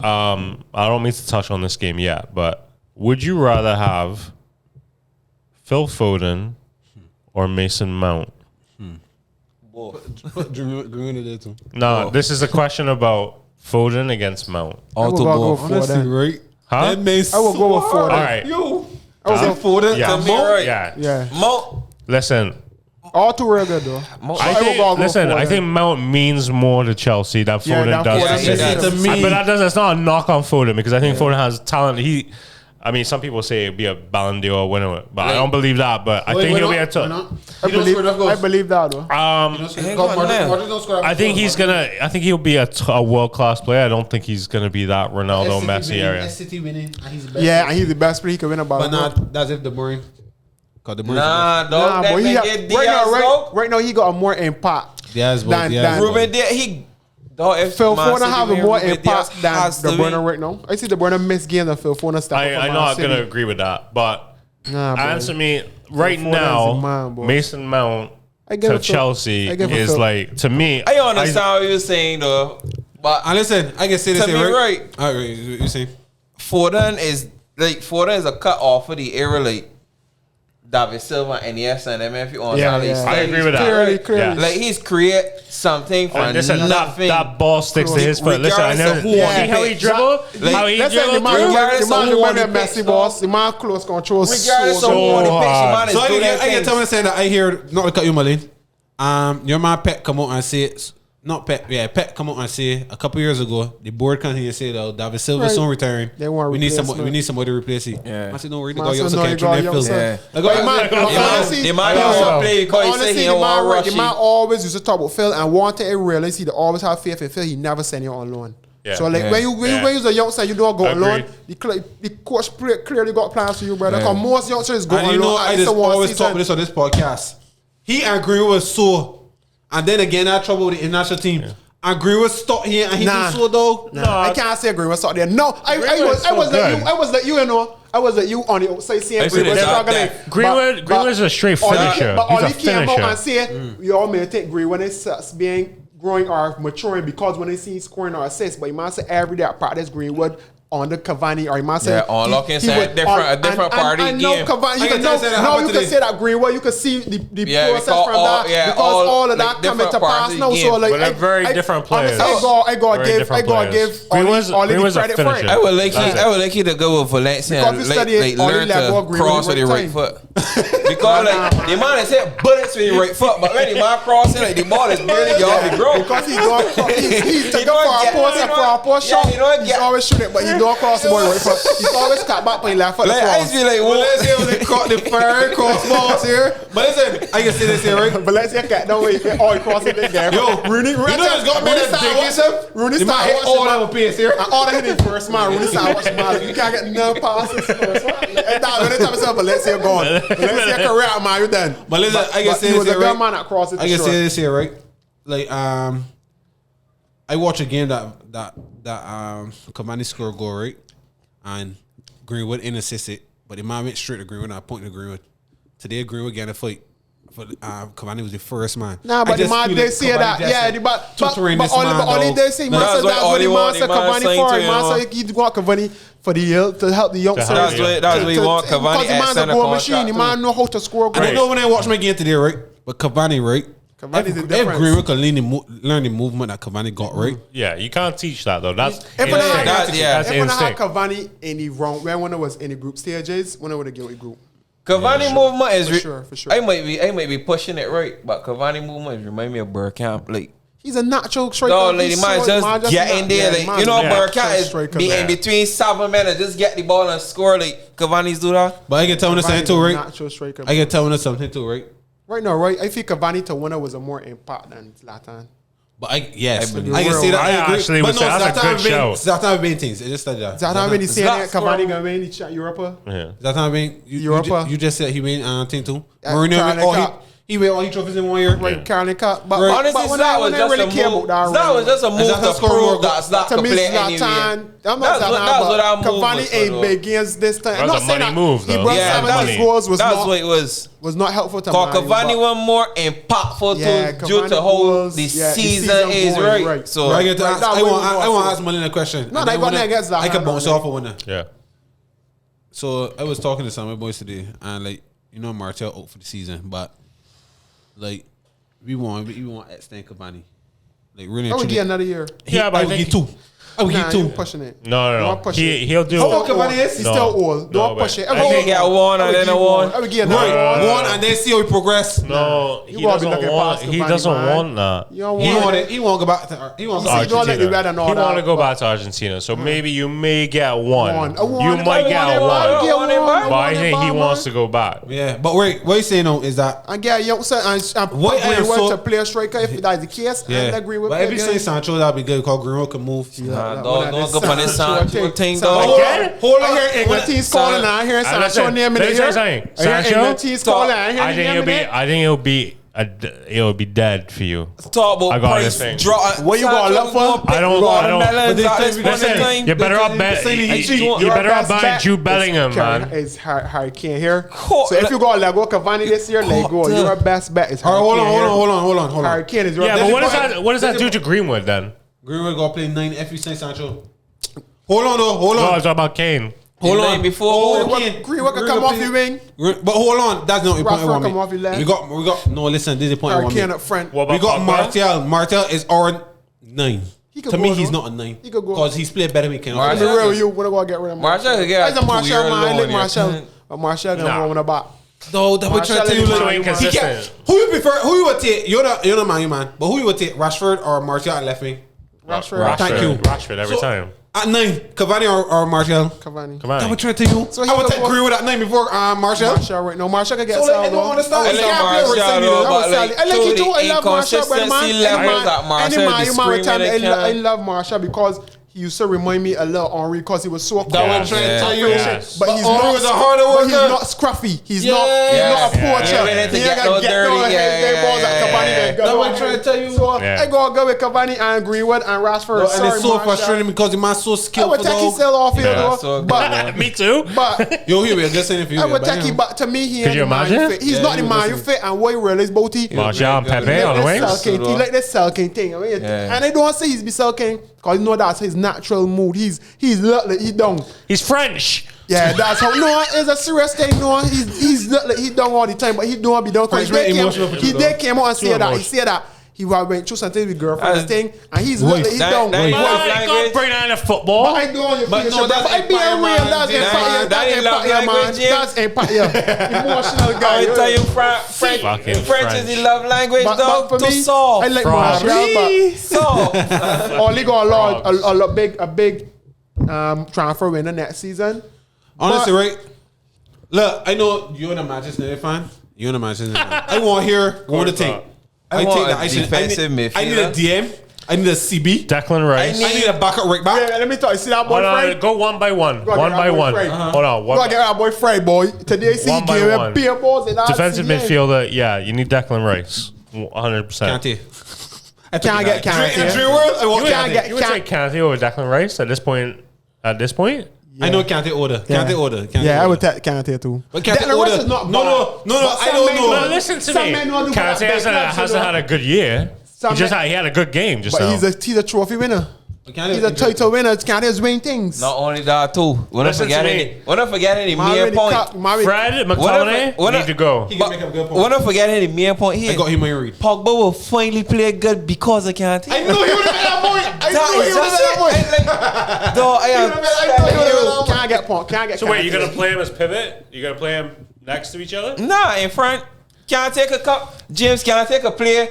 I don't mean to touch on this game yet, but would you rather have Phil Foden or Mason Mount? No, this is a question about Foden against Mount. I will go for Honestly, that. right? Huh? That makes I will go with Foden. All right. I will go Foden. Yeah. Come here, right? Yeah. Yeah. Mo, Listen, All too real good though. I will go listen, I Foden. think Mount means more to Chelsea than Yeah, Foden than does Foden to does. City. To me- But that doesn't. It's not a knock on Foden because I think Foden has talent. I mean, some people say it'd be a Ballon d'Or winner, but I don't believe that. But I think he'll be a top. I believe that though. I think he's gonna. I think he'll be a world class player. I don't think he's gonna be that Ronaldo Messi area. City winning, and he's the best. Yeah, and he's the best player. He can win a Ballon d'Or. But not that's if De Bruyne. Nah, dog. But right now he got a more impact than Ruben Diaz. He. Phil Foden have a more impact than De Bruyne right now. I see De Bruyne miss games and Phil Foden stuff. I'm not going to agree with that, but answer me right now. Mason Mount to Chelsea is like, to me. I understand what you're saying though, but listen, I can say this right. All right, you saying Foden is a cut off of the era like David Silva and Iniesta and MF on. I agree with that. Clearly. Like he's create something from nothing. That ball sticks to his foot. Listen, I never see how he dribbled. How he dribbled. The Messi boss, the man close control so hard. So I can tell me saying that I hear not to cut you, Malin. Your man Pep come out and say it's not Pep. Yeah, Pep come out and say a couple years ago the board continued to say that David Silva's soon retiring. They want we need somebody to replace him. Yeah. I said no, we're gonna go youngster can't train that film. The man also play because he said he don't want to rush. The man always used to talk about Phil and wanted to realize he always have faith in Phil. He never send you on loan. Yeah. So like when you're a youngster, you don't go on loan. The coach clearly got plans for you, brother. Because most youngsters go on loan. I just always talk about this on this podcast. He and Green was so, and then again I had trouble with the international team. And Green was stuck here and he was so though. No, I can't say Green was stuck there. No, I was like you, you know. I was like you on the outside saying Green was struggling. Greenwood is a straight finisher. But all he came out and said, we all may take Green when it's being growing or maturing because when they see scoring or assists, but he must say every day at practice Greenwood on the Cavani or he must say unlocking a different party game. You can say that Greenwood, you can see the process from that because all of that coming to pass now. So like, they're very different players. I gotta give Greenwood's credit for it. I would like you to go with Valencia and learn to cross with the right foot. Because like the man has hit bullets with the right foot, but when the man crossing, like the ball is barely off the ground. Because he's taking for a post shot. He's always shooting, but he don't cross the ball right foot. He's always cut back playing left foot. Like I just be like, well, let's see they caught the fire cross balls here. But listen, I can see this here, right? But let's see cat don't wait. All cross it there. Yo, Rooney just got me that dick. Rooney start hit all over pace here. And all I hit the first man. Rooney start watching man. You can't get no passes first. When they tell myself, but let's see gone. Let's see career man, you done. But listen, I can say this here, right? Man across it. I can say this here, right? Like I watch a game that Cavani scored a goal, right? And Greenwood assisted, but the man went straight to Greenwood and I pointed to Greenwood. Today Greenwood got a fight. Cavani was the first man. Nah, but the man they say that. Yeah, but only they say man that's what the man said Cavani for. Man said he want Cavani for the to help the youngsters. That's what he want Cavani at center machine. The man know how to score goals. I don't know when I watch my game today, right? But Cavani, right? If Greenwood can learn the movement that Cavani got, right? Yeah, you can't teach that though. That's if when I had instinct. Cavani in the wrong when I was in the group stages, when I would have given a group. Cavani movement is for sure. I might be pushing it right, but Cavani movement remind me of Bergkamp. Like he's a natural striker. No, like the man just get in there. Like you know, Bergkamp is be in between 7 men and just get the ball and score. Like Cavani's do that. But I can tell him something too, right? Natural striker. I can tell him something too, right? Right now, right? I think Cavani to winner was a more impact than Zlatan. But I can see that. I actually would say that's a good show. Zlatan been things. It just that. Zlatan been saying that Cavani gonna win the Europa. Yeah. Zlatan been Europa. You just said he win thing too. Mourinho he win all his trophies in 1 year. Right, Carling Cup. But honestly, that was just a move to prove that Zlatan can play anywhere. That's what I moved. Cavani ain't big against this time. I'm not saying that move, though. He brought some of his goals was not helpful to Man. Cavani was more impactful due to how the season is, right? So I want to ask Malin a question. No, I got that against Zlatan. I can bounce off a winner. Yeah. So I was talking to some of my boys today, and like Martel out for the season, but like we want extend Cavani. Like really, I would get another year. Yeah, but I would think get 2. Oh, he too. pushing it. No. Don't push it. He'll do. How old Cavani is? He's still old. Don't push it. I think get one and then a one. I would give One and then see how he progress. No, You he gotta be doesn't looking want. past He Cavani, doesn't man. want that. You don't He want want it. it. He want to go back to. He want to See, don't let the red and all He want to that, go but- back to Argentina, so maybe you may get one. A one. You might get one. But I think he wants to go back. Yeah, but wait, what you saying though is that I get young son and What I am Greenwood so- to play a striker if that's the case. yeah. And agree with But if you say Sancho, that'd be good because Greenwood can move. Dog, don't go on this Sancho thing, Hold dog. on, hold on. I hear England teams calling. I hear Sancho name in the ear. I hear England teams calling. I hear I think it'll be dead for you. Talk about I got price this thing. drop. What you gonna look for? I don't. Listen, You better up bet. You better up buy Jude Bellingham, man. It's Harry Kane here. So if you go Lego Cavani this year, Lego, your best bet is Harry All right, Kane. hold on. Harry Kane is your Yeah, best but bet. what does that do to Greenwood then? Greenwood gonna play 9 if you say Sancho. Hold on though, hold No, on. it's about Kane. Hold Nine on. before. Greenwood can come off your wing. But hold on, that's not the point I Rashford want come to off your left. make. We got. No, listen, this is the point I Harry want to Kane make. up front. What We about got Pogba? Martial. Martial is our 9. He could To go me, though. he's not a 9 He could go. because he's played better than Kane. I'm Martial- be real with you. When I go get rid of Martial could get He's a a Martial 2-year man. I loan, like yeah. Martial. But Martial gonna Nah. go on the back. No, that would try to tell you Martial like is inconsistent. he can't- Who you prefer? Who you would take? You're the man, But who you would take? Rashford or Martial at left wing? Rashford. Thank you. Rashford every time. At 9, Cavani or Martial? Cavani. Come I on. would try to tell you. So he I would would take go- Greenwood at 9 before Martial. Martial right now. Martial can get So Salah. they don't understand. I He love can't play with Martial, Salah. though, I but like like you too. I the love Martial, but man, inconsistency levels at Martial, any the man, screaming they I can. love Martial because he used to remind me a little Henry because he was so That would try to tell you. Yes. But he's Henry not. was a harder But he's worker. not scruffy. He's Yeah. not. He's not a Yeah. poacher. Yeah, we need to He get ain't gonna no get dirty. no head balls at Cavani. Yeah. That what I'm trying to tell you. So Yeah. I go with Cavani and Greenwood and Rashford. And Sorry, it's so Martial. frustrating because the man's so I skillful. would take his Dog. cell off here, Yeah. though. So good, But man. Me too. Yo, here we are. Just saying for you. I would but take him, but to me, he Could ain't you the man imagine? you fit. He's Yeah, not the he man was you fit, and what you realize about he. Martial and Pepe on the Like wings. He like the Selking thing. I mean, Yeah. and I don't say he's be Selking because you know that's his natural mood. He's down. He's French. Yeah, that's how. No, it's a serious thing. No, he down all the time, but he don't be down. Because French very emotional for he you, they though. came out and Too said that. He emotional. said that he went through something with girlfriend and thing, and he's Voice. he That- down. that- Voice. Love Why language. God bring that into football? But I don't you But feel no, so that's bad. I be empire, real. man. That's That- empire. that That's ain't love empire, man. language, Jim. That's empire. Emotional guy. I tell you, Fucking French is the love language, But dog. for To me, solve. I like Frog. Martial, Solve. but only got a big transfer winner next season. honestly, But- right? Look, I know you're a Manchester United fan. You're a Manchester United fan. I want here one to take. I want a I defensive need midfielder. a DM. I need a CB. Declan Rice. I need a backup right back. Yeah, let me tell you. See that boy Hold on, Fred? go one by one. Go One get by that boy one. Fred. Hold on. Go get our boy Fred, boy. Today, see, he One by gave one. him beer balls and Defensive midfielder. Yeah, you need Declan Rice. 100%. Kante. Can't get In Kante. Dream World, I want can't Kante. get- You would take Kante over Declan Rice at this point? At this point? I know Kante order. Kante order. Kante Yeah, I order. would take Kante too. But Kante Declan Rice order. is not No, bad. no. But I some don't men know. But listen to Some me. men don't do that Kante big clubs, hasn't you know. had a good year. Some men- He had a good game just But now. he's a trophy winner. Kante- He's a title winner. Kante is winning things. Not only that, too. When I Listen forget to me. any, when I forget any Mary mere the point. cock- Mary- Fred What McTominay if- what need if- to go. He can make a good point. When I forget any mere point I here, got him read. Pogba will finally play good because of Kante. I knew he would have been that boy. I That knew is he would have just been that boy. it. Dog, I am. Can't get point. Can't get. So wait, Kante. you're gonna play him as pivot? You're gonna play him next to each other? Nah, in front. Can't take a cup. James can't take a play.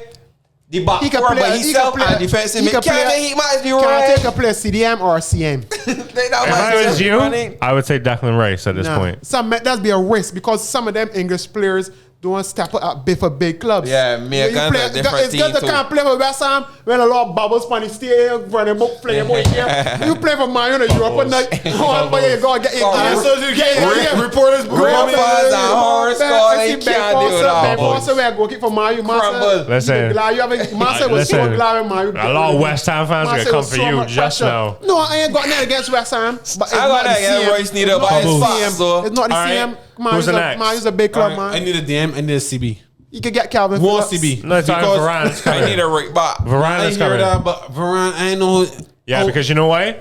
The back He can four play. by He himself can play. and defensive. He can Can't play. he might be Can I right. take a play CDM or CM? If I was you, I would say Declan Rice at this Nah. point. That's be a risk because some of them English players don't step up for big clubs. Yeah, me When you against play- a different it's because team they can't play for West Ham when a lot of bubbles funny stay running book playing boy here. You play for Man United Europe at night. Oh, but you go get it. Reporters, Grandpas and horror score, they can't do that. Also, we go keep for Man U. Crumble. Listen. Glad you have Master was so Listen, glad Man U. a lot of West Ham fans are gonna Marcel come was for so you much just pressure. now. No, I ain't got nothing against West Ham. But it's I got not that the against same. Royce Needle, It's but not it's the fast, same. so. It's not the All right. same. Who's the next? Man U's a big club, I man. need a DM. I need a CB. You can get Calvin One Phillips. CB. No, it's time Because- Varane's I need coming. a right back. Varane I is hear coming. that, but Varane, I know. Yeah, because you know why?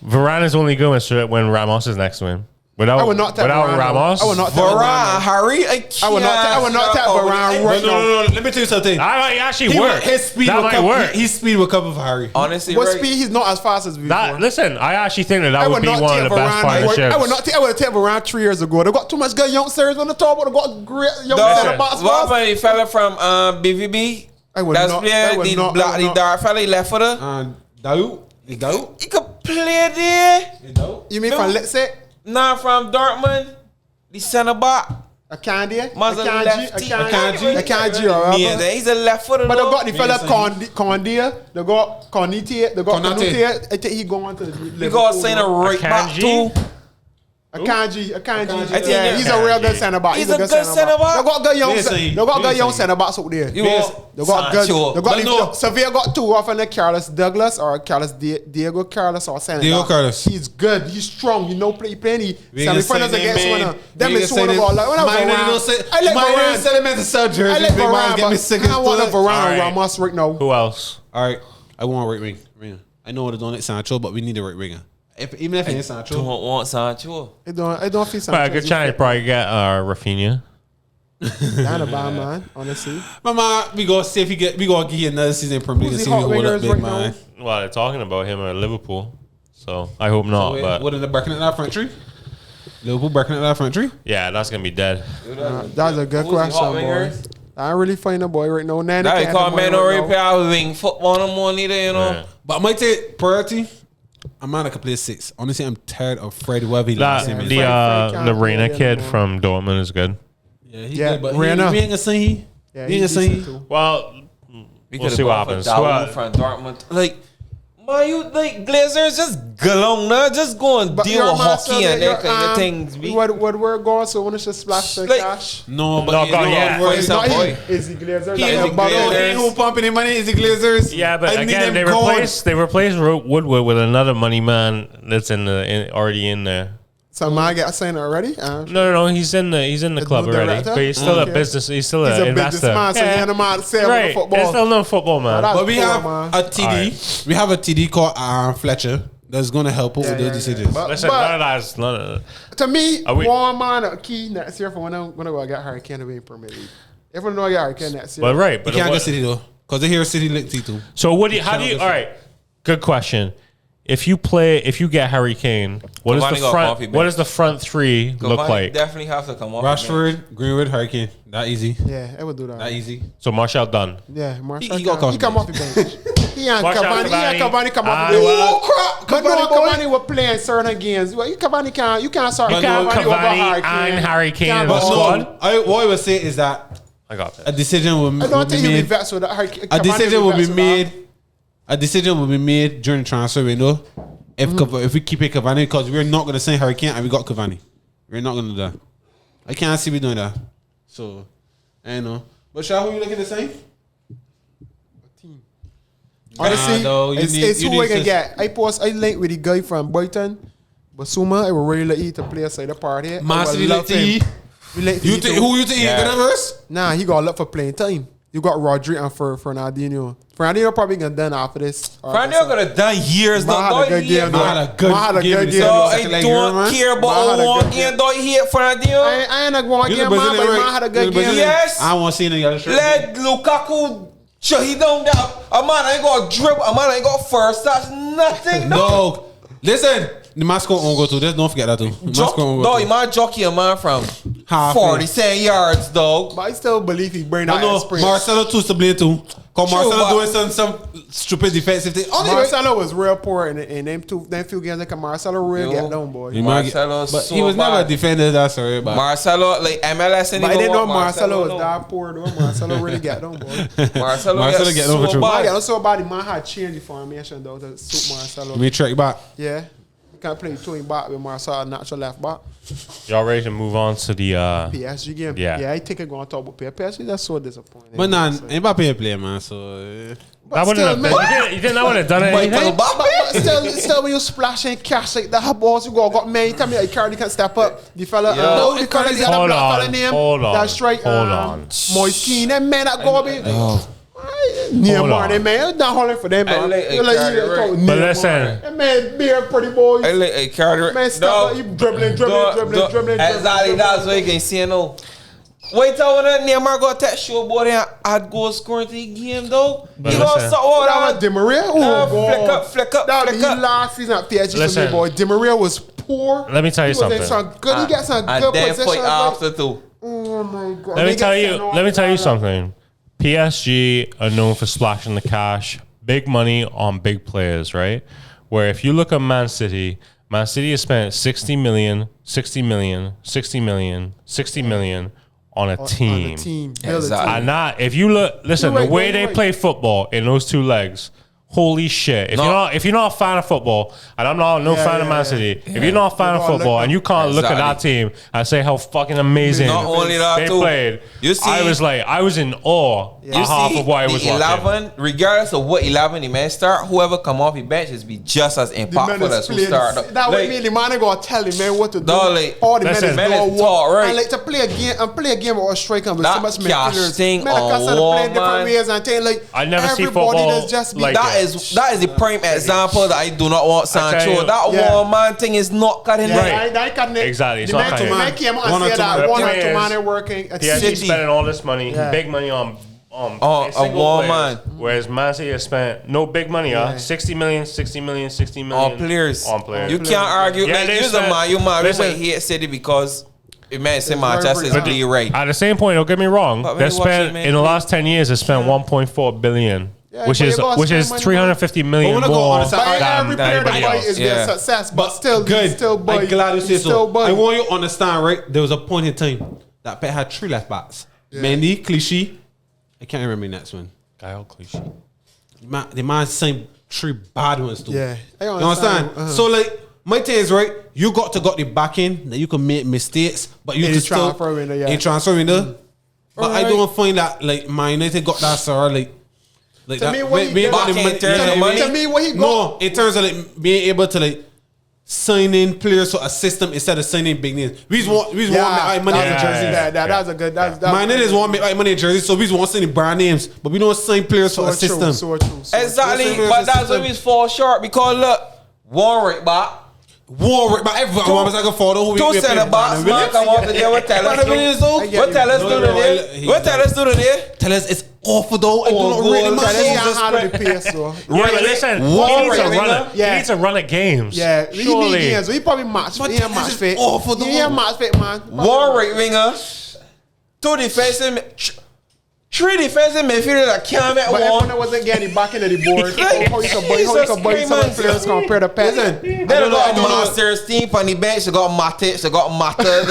Varane is only good when Ramos is next to him. Without I would not take without Ramos. I would not take Varane, Harry. I would not take Varane right now. No. Let me tell you something. That might actually work. His speed that will might come. work. His speed will come with Harry. Honestly, What right. speed? He's not as fast as before. Listen, I actually think that I would be not one of take the best Varane. partnerships. I would not take. I would have taken Varane 3 years ago. They got too much good youngsters on the top. They got great young center backs. What about the fella from BVB? I would That's not. playing the dark fella, he left footer. Daoud. Is Daoud? He could play there. You mean from let's say Nah, from Dortmund. The centre back. a Candy? Man's a lefty. Akanji. He's a left footer. But they got the fella Condé. They got Konate. They got Konate. I think he going to the. You got to sign a right back too. Akanji. think Yeah, he's a real good centre back. He's a good centre back. They got good young centre backs out there. You They want got good. Sancho. They got Sevilla got 2 off in Carlos Douglas or Carlos Diego Carlos or centre Diego back. Carlos. He's good. He's strong. He know play plenty. We gonna Semi-finals say against name, winner. man. Them We is gonna one of say all. name. Like when I like Varane. Sell him as a sub jersey. I like Big man, Varane. get me But sick I want a of Varane Alright. or Ramos right now. Who else? All right, I want a right wing. I know what they're doing at Sancho, but we need a right winger. Even if it ain't Sancho, Don't want Sancho. I don't feel Well, a good chance to probably get Rafinha. Not a bad man, honestly. Mama, we gonna see if we gonna give you another season in Premier League and Who's see the if we hot hold up wingers big right man. Well, they're talking about him at Liverpool, so I hope not. But What in the backing of that front tree? Liverpool backing of that front tree? yeah, that's gonna be dead. That's a good Who's the question, hot boy. wingers? I really find a boy right now. Now you call man already play out wing football no more neither, you know. Yeah. But I might take priority. I'm not gonna play 6. Honestly, I'm tired of Fred Webby. The Reina kid from Dortmund is good. Yeah, but Reina. we ain't gonna say he. Yeah, We ain't gonna he's say decent he. too. Well, We we'll could've see what gone for happens. Daoud from Dortmund. Like, man, you like Glazers just go along now, just go and But deal your with master, hockey and your, that kind of things. Be. What we're going, so when it's just splash the Like- cash. No, but No, you God, know yeah. what, For It's some not boy. him. Is he Glazer? He Like is a the bugger. Glazers. who pumping the money? Is the Glazers? Yeah, but I need again, them they going. replaced Woodward with another money man that's already in there. So man get signed already? No, he's in the club new already. director? But he's still Okay. a business. He's still He's an a investor. businessman, so he ain't a man sell Right, football. he's still no football man. That's But we poor, have man. a TD. We have a TD called Fletcher that's gonna help out with those decisions. But- Listen, none of that is none of To me, Are we- one man a key next year for when I go get Hurricane to be in Premier League. If I know I get Hurricane next year, But right, You but can't what- go City though, because they hear City linked too. So what do you? How do you? All right, good question. If you get Harry Kane, what Cavani does the got front? coffee, What man. does the front three look Cavani like? definitely have to come off. Rashford, Greenwood, Hurricane. That easy. yeah, I would do that. That easy. So Martial done. Yeah, Martial. He got He come off the bench. He and Martial, Cavani. He and Cavani come off the Ah, bench. well, Oh crap! But no, Cavani were playing certain games. Well, Cavani can't. You can't start You can't Cavani over Cavani Harry and Harry Kane Can't in the go- squad. What I would say is that I got a that. decision will I don't be think he'll be made. vexed with that. A decision will be made. A decision will be made during the transfer window. If we keep it Cavani, because we're not gonna sign Harry Kane and we got Cavani, we're not gonna do that. I can't see we doing that. So I know. But Shah, who you looking to sign? Honestly, though, you it's need who I can to- get. I linked with the guy from Brighton, Basuma. I would really like you to play a side of party. I Man would City love like to him. eat. We like You to think eat who you think Yeah. gonna verse? Nah, he got a lot for playing time. You got Rodri and Fernandinho. Fernandinho probably gonna done after this. Fernandinho could have done years. Man had a good game, Man had a good Man had a game good in the game. So second I leg, don't man. care Man about had a one good game. game. Don't hit Fernandinho. I ain't going You're game, the man, Brazilian, but right? man had a You're good the game. Brazilian. Yes. I want to see in the yellow shirt. Let Lukaku shut he down there. A man ain't got dribble. A man ain't got first touch. Nothing. Dog, listen. The mascot on go to this. Don't forget that too. The mascot on Dog, go you to. might jockey a man from Half 47 yards, dog. But I still believe he bring I that know experience. Marcelo too to blame too. Cause True, Marcelo but- doing some stupid defensive thing. Only Marcelo was real poor in them few games. Like Marcelo really Yo. get down, boy. He might get- Marcelo's but so he was never bad. a defender. That's sorry, but Marcelo, like MLS, and But I didn't know Marcelo was no. that poor, though. Marcelo really get down, boy. Marcelo get get over so true. I bad. got so bad. The man had changed the formation, though, to suit Marcelo. let me track back. Yeah. You can't play twin back with Marcelo, natural left back. Y'all ready to move on to the? PSG game. Yeah. I think I'm going to talk about PSG. That's so disappointing. But nah, Mbappe a player, man. So I wouldn't have. You think I would have done anything? But still, when you splashing cash like that, balls you got many. Tell me, Icardi can step up. The fella, no, the fella, the Hold black on, fella name. hold on, That's right. hold on. Moiskin, that man that go be. Neymar, man, not holding for them, man. But listen, that man being pretty boys. I like a Carter. Man, stop you dribbling. Exactly, that's what you can see now. Wait till when Neymar got that show boy and I'd go scoring to the game though. But He got listen. so That was Di Maria. flick up. That was last season at PSG for Listen. me, boy. Di Maria was poor. Let me tell you He was in something. some good. He got some And good then positions. fight after too. Oh my god. Let me tell you something. PSG are known for splashing the cash, big money on big players, right? Where if you look at Man City has spent 60 million on a team. Exactly. And not if you look, listen, You're right, the way you're they right. play football in those two legs. Holy shit! If you're not a fan of football, and I'm not fan of Man City, if you're not a fan of football and you can't look at that team and say how fucking amazing Not only that they too, played, you see- I was in awe You of half see, of what I was the watching. 11, regardless of what 11 the man start, whoever come off the bench is be just as impactful as who start. That way, mean the man ain't gonna tell him, man, what to do. Dog, like, All the listen, men man is is taught, right? And like to play a game with a striker with so That much cash midfielders. thing Man, on like I said, wall, play different man. ways and thing like I never see everybody football that's just be like That is the prime example that I do not want tell Sancho. you- That Yeah. one man thing is not cutting Right. it. That can't Exactly, it's The not man cutting it. man came out One or and said two that man. one or The two thing man is, ain't working. At PSG City. spending all this money, Yeah. big money on a single one players, man. whereas Man City has spent no big money, 60 million On players. on players. You can't argue. Yeah, Like, they you're the spent- man. You man. We listen. might hate City because it man say It's Manchester is very bleed right. At the same point, don't get me wrong. But when They you watch it, spent man, in the last 10 years. They spent 1.4 billion, Yeah, which but is you gotta spend money, 350 million But when I go more on the side- But than every player anybody that else. is their success, but still good. still I'm glad you say still so. buddy. I want you to understand, right? There was a point in time that Pep had 3 left backs. Mendy, Clichy. I can't remember the next one. Kyle Clichy. The man signed 3 bad ones too. Yeah. I You understand? So like my thing is right. You got the backing that you can make mistakes, but you In can the still transfer window, yeah. in transfer window. But I Alright. don't find that like Man United got that sort of like To that. me, what he being did- got the Backing money- in terms yeah, of money? To me, what he No, got. in terms of like being able to like sign in players for a system instead of signing big names. We just want money in jerseys. That's a good. That's Man United want make money in jerseys, so we just want signing brand names, but we don't sign players for a system. So true. Exactly. Listen, But that's system. where we fall short because look, one right back. War, but everyone was like a photo. Who Two center backs, man, come off today. What tell us? Brandon Williams, though? What tell us do today? What tell us do today? Tell us it's awful though. I do Oh, not goal. rate the Tell us man. it's How to be pace, so. Yeah, but listen, War he needs to right run winger. it. He needs to run at games. Yeah, he need surely. games. So he probably match. But He ain't this match is fit. awful, though. He ain't match fit, man. One right winger, 2 defensive, 3 defensive midfielders that can't make But everyone one. wasn't getting back into the board. Like, How you can buy Jesus some Christ, players compared to Pep. Then they got a Masters team on the bench. They got Matic, they got Mata,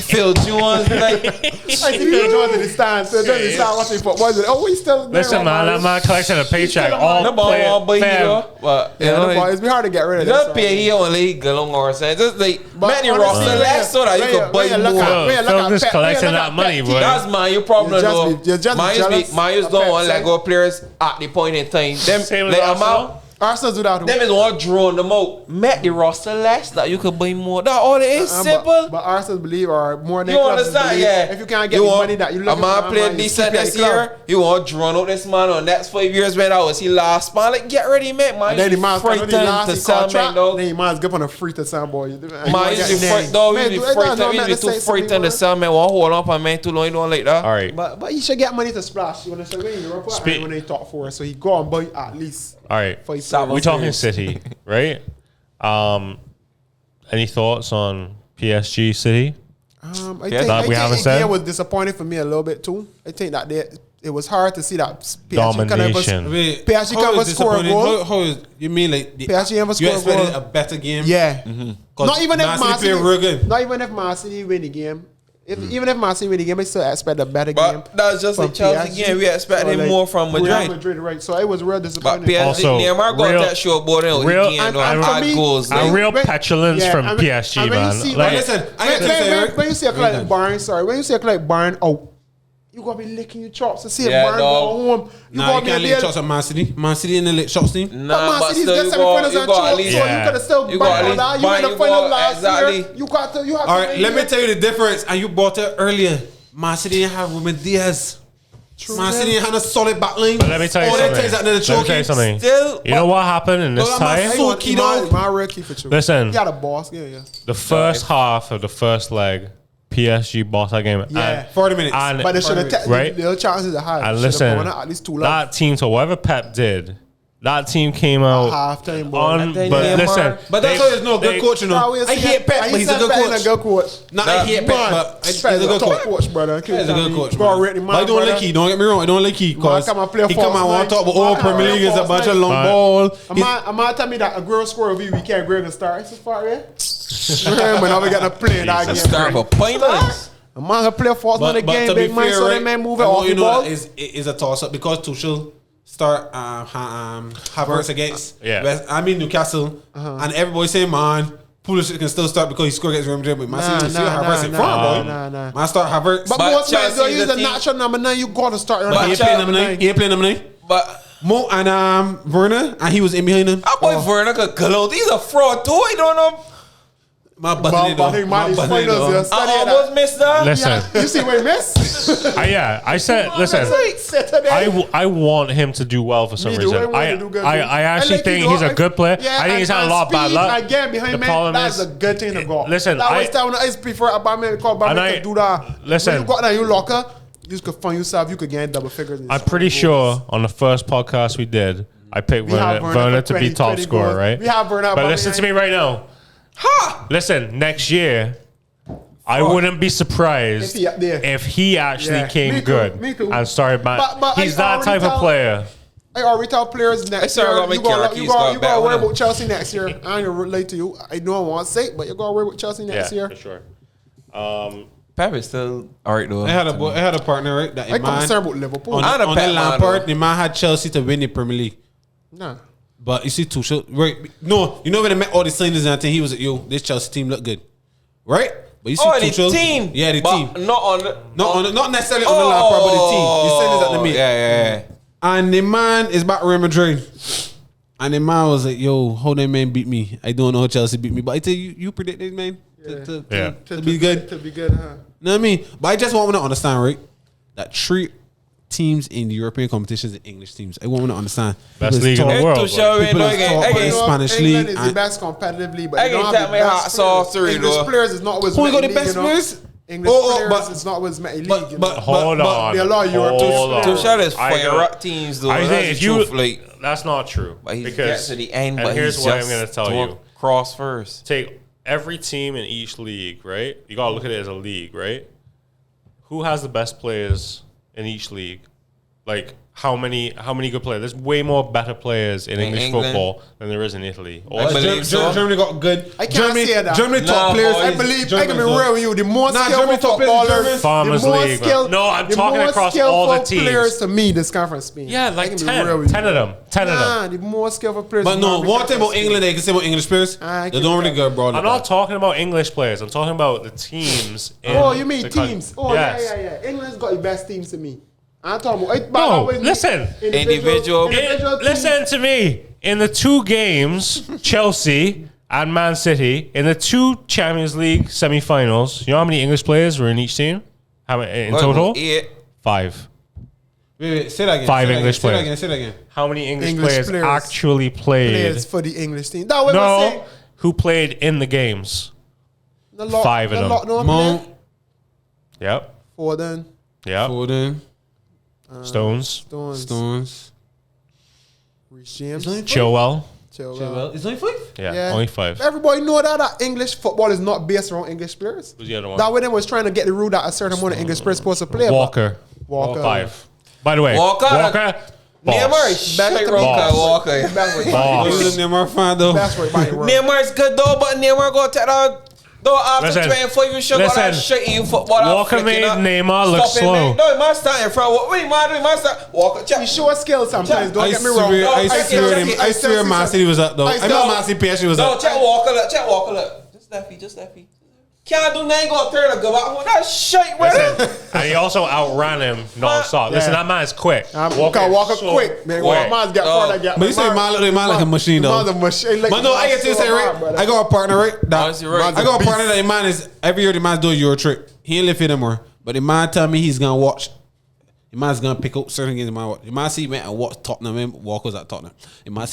Phil Jones. Like, I see Phil Jones in the stands. Phil Jones in the stands watching football. Oh, he's still there. Listen, man, that man collecting a paycheck. still All the ball won't buy you fam. though. But you Yeah, know, the boy, it's be hard to get rid of just this. pay here only galong or something. Just like But many honestly, roster less so that you could buy more. Phil just collecting that money, boy. That's man, your problem You just though. be- you just be jealous Man, you of don't Pep, want to let say. go of players at the point in time. Them Same as like I'm Arsenal. out. Arsenal do that. Them is one drawing them out. Make the roster less that you could buy more. That all it is. Simple. But Arsenal believe, or more than You clubs understand? believe, Yeah. if you can't get the money that you a looking man for, play you decent keep it this in the club. year. You want to draw out this man on next 5 years when that was his last man. Like get ready, man. Man, And then the you man's frightened to sell man, dog. then the man's good on a free to sell boy. Man, you be frightened, dog. You be frightened. You be too frightened to sell man. One hold up on man too long. You don't like that. All right. But he should get money to splash. You want to say when Europa when they talk for us, so he go and buy at least All right. 5 Stop. We're talking City, right? Any thoughts on PSG City? I Yeah, think, that we haven't said? It was disappointing for me a little bit too. I think that it was hard to see that PSG Domination. Wait, PSG how can't is score a disappointing? goal. How is you mean like the, PSG never you score a expected goal. a better game? Yeah. 'Cause Not even if Man Man City play real good. Not even if Man City win the game. Even if Man City win the game, I still expect a better game. But that's just from like Chelsea PSG. game. We expected So, more from Real Madrid. Madrid, right? So it was real But disappointing. PSG, Also, Neymar got real- that short board and real- he gained and on for hard me- goals. A Like, real when- petulance yeah, from and PSG, when you man. see- Like, Listen, I got to say, right? when you see a club like Bayern, when you see a club like Bayern, you gotta be licking your chops to see Yeah, Bayern dog. go home. Nah, you can't lick shots at Man City. Man City in the lick shots team. nah, Man but City's still just you semi-finals got and at choke, least. so you could have still You burned got at on least that. You in Bayern, the you final got- last exactly. year. You have All to right, let me tell you the difference. And you brought it earlier. Man City didn't have Ruben Diaz. Man City had a solid back line. But let me tell you something. Still, You know what happened in this tie? Listen, He had a boss. Yeah. the first half of the first leg, PSG bossed that game. Yeah. 40 minutes. And, But they should have right? the chances are high. And listen, at least 2 that team, so whatever Pep did, that team came out halftime, boy. on. then But Neymar- listen, But that's why there's no good coach, you know. I hate Pep, but he's a good coach. Nah, I hate Pep, but he's a good coach. brother. He's a good coach. Go rate him, But I don't like he. Don't get me wrong. I don't like he because Man, come and play he come false and want to nine. talk about all Man, Premier play League is a false bunch of nine. long Man. ball. I'm gonna tell me that a girl score of we can't Greg and start. It's a far, yeah. When I gonna play that game. start for pointless. A man gonna play false in the But game, to be big man, fair, so they right, may move it I off want the you know ball. that is a toss up because Tuchel start Havertz against Newcastle, and everybody saying man. Pulisic can still start because he scored against Real Madrid, but man, see Havertz in front, boy. Man, start Havertz. But most guys don't use the natural number 9. You gotta start. But he ain't playing number 9. He ain't playing number 9. But Mo and Werner, and he was in behind him. our boy Werner could glow. He's a fraud too. I don't know. My button I almost missed that. listen. You see what he missed? I said, listen. I want him to do well for some Me too. reason. I want him to do good. I actually like think you he's know, a good player. yeah, I think he's had a and lot of bad speed, luck. Again, behind The me, problem that's is- a good thing to go. Listen, that I- was time when I prefer about me call about And me I- to do that. listen. When you got that, you locker, you just could find yourself. You could get double figures. I'm pretty sure on the first podcast we did, I picked We have Werner for to be 20 top scorer, goals. right? We have Werner, But listen to me right now. Listen, next year, I wouldn't be surprised If he up there. if he actually Yeah. came Me too, good me too. and started back. But He's I that already type of tell- player. I already tell players next sorry year. about my You gotta Karaki's got back worry on him. about Chelsea next year. I ain't gonna relate to you. I don't want to say it, but you gotta worry about Chelsea next year. For sure. Pep is still alright though. I had a partner, right? That I'm man concerned about Liverpool. on I'm a the Pep man, Lampard, though. the man had Chelsea to win the Premier League. Nah. But you see Tuchel, right? No, you know when they met all the signings and I think he was like, yo, this Chelsea team look good, right? But you see Oh, the Tuchel, team. yeah, the But team, not on the. not necessarily on the Lampard, but the team. The signings that they made. Yeah. And the man is back Real Madrid. And the man was like, yo, how that man beat me? I don't know how Chelsea beat me. But I tell you, you predicted, man, to be good. To be good, huh? Know what I mean? But I just want to understand, right? That 3 teams in the European competitions are English teams. I want to understand. Best People league in talk- the world. To show bro. it, People no, is again, talk- again. Spanish England league is the and- best competitively, but I they don't can have tell the me best hot sauce players. three, English though. players is not what's Who met got the the league, best you know? players? English but- players is not what's met the league. but- you know? but- Hold on. they allow Europe to- Hold on. Tuchel is I fire don't- up teams though. I That's think the if you, truth, like, that's not true. but he Because gets to the end, and but here's he's what I'm just going to tell don't you. cross first. Take every team in each league, right? You got to look at it as a league, right? Who has the best players in each league? Like, how many good players? There's way more better players in English England. football than there is in Italy. I believe so. Germany got good. I can't Germany, say that. Germany top Nah, players. boys. I believe, I Germans can be though. real with you. The more Nah, skillful Germany top players, footballers, Germans. Farmers the more League, bro. skilled, No, I'm the talking more across all the skillful teams. players to me, this come from Spain. Yeah, I like can be 10. real with you. 10 of them. 10 of them. Nah, the more skillful players. But no, normally one come thing from about Spain. England, they can say about English players. I They can don't really tell. go abroad. I'm not talking about English players. I'm talking about the teams. In Oh, you mean the coun- teams? Oh, Yes. yeah. England's got the best teams to me. I'm talking about. No, listen. Individual teams. Listen to me. In the 2 games, Chelsea and Man City, in the 2 Champions League semi-finals, you know how many English players were in each team? How many in total? 5. Wait, say that again. 5 say that English again, players. Say that again. How many English, English players, players. actually played? Players for the English team. That what I'm saying. No, who played in the games? 5 of them. Mount, Yep. Foden, Yep. Foden, Stones. Stones. Reece James, Chilwell. Chilwell. It's only 5? Yeah, only 5. Everybody know that English football is not based around English players. Who's the other one? That way they was trying to get the rule that a certain amount of English players supposed to play. but Walker. Walker. 5. By the way, Walker. Walker. Neymar Boss. is shite to right me. now, Walker. Best way. Boss. Who's the Neymar fan though? Best way by the world. Neymar's good though, but Neymar go take that. Though after Listen. 25 years, show got that Listen. shit in football. that Walker flicking made up. Neymar look Stop it, slow. man. No, he must stand in front. What he must do? He must stand. Walker, check. He show skill sometimes. Don't I get me wrong. No, I check swear, it, check it. I swear, Man City was up though. I know Man City PSG was No, up. check Walker look. Check Walker look. Just lefty. Can't do nothing. Go turn and go back. That shit, Listen, man. and he also outran him non-stop. Listen, that man's quick. Walker so quick. Man, quick. man's get far like that. But you say man like a machine though. Man's a machine. Like, But no, I get to say right. I got a partner right. That, Honestly, right. I got a partner that the man is every year the man's doing Euro trip. He ain't live here no more. But the man tell me he's gonna watch. You man's gonna pick up certain games. You might see man and watch Tottenham. Walker's at Tottenham. You might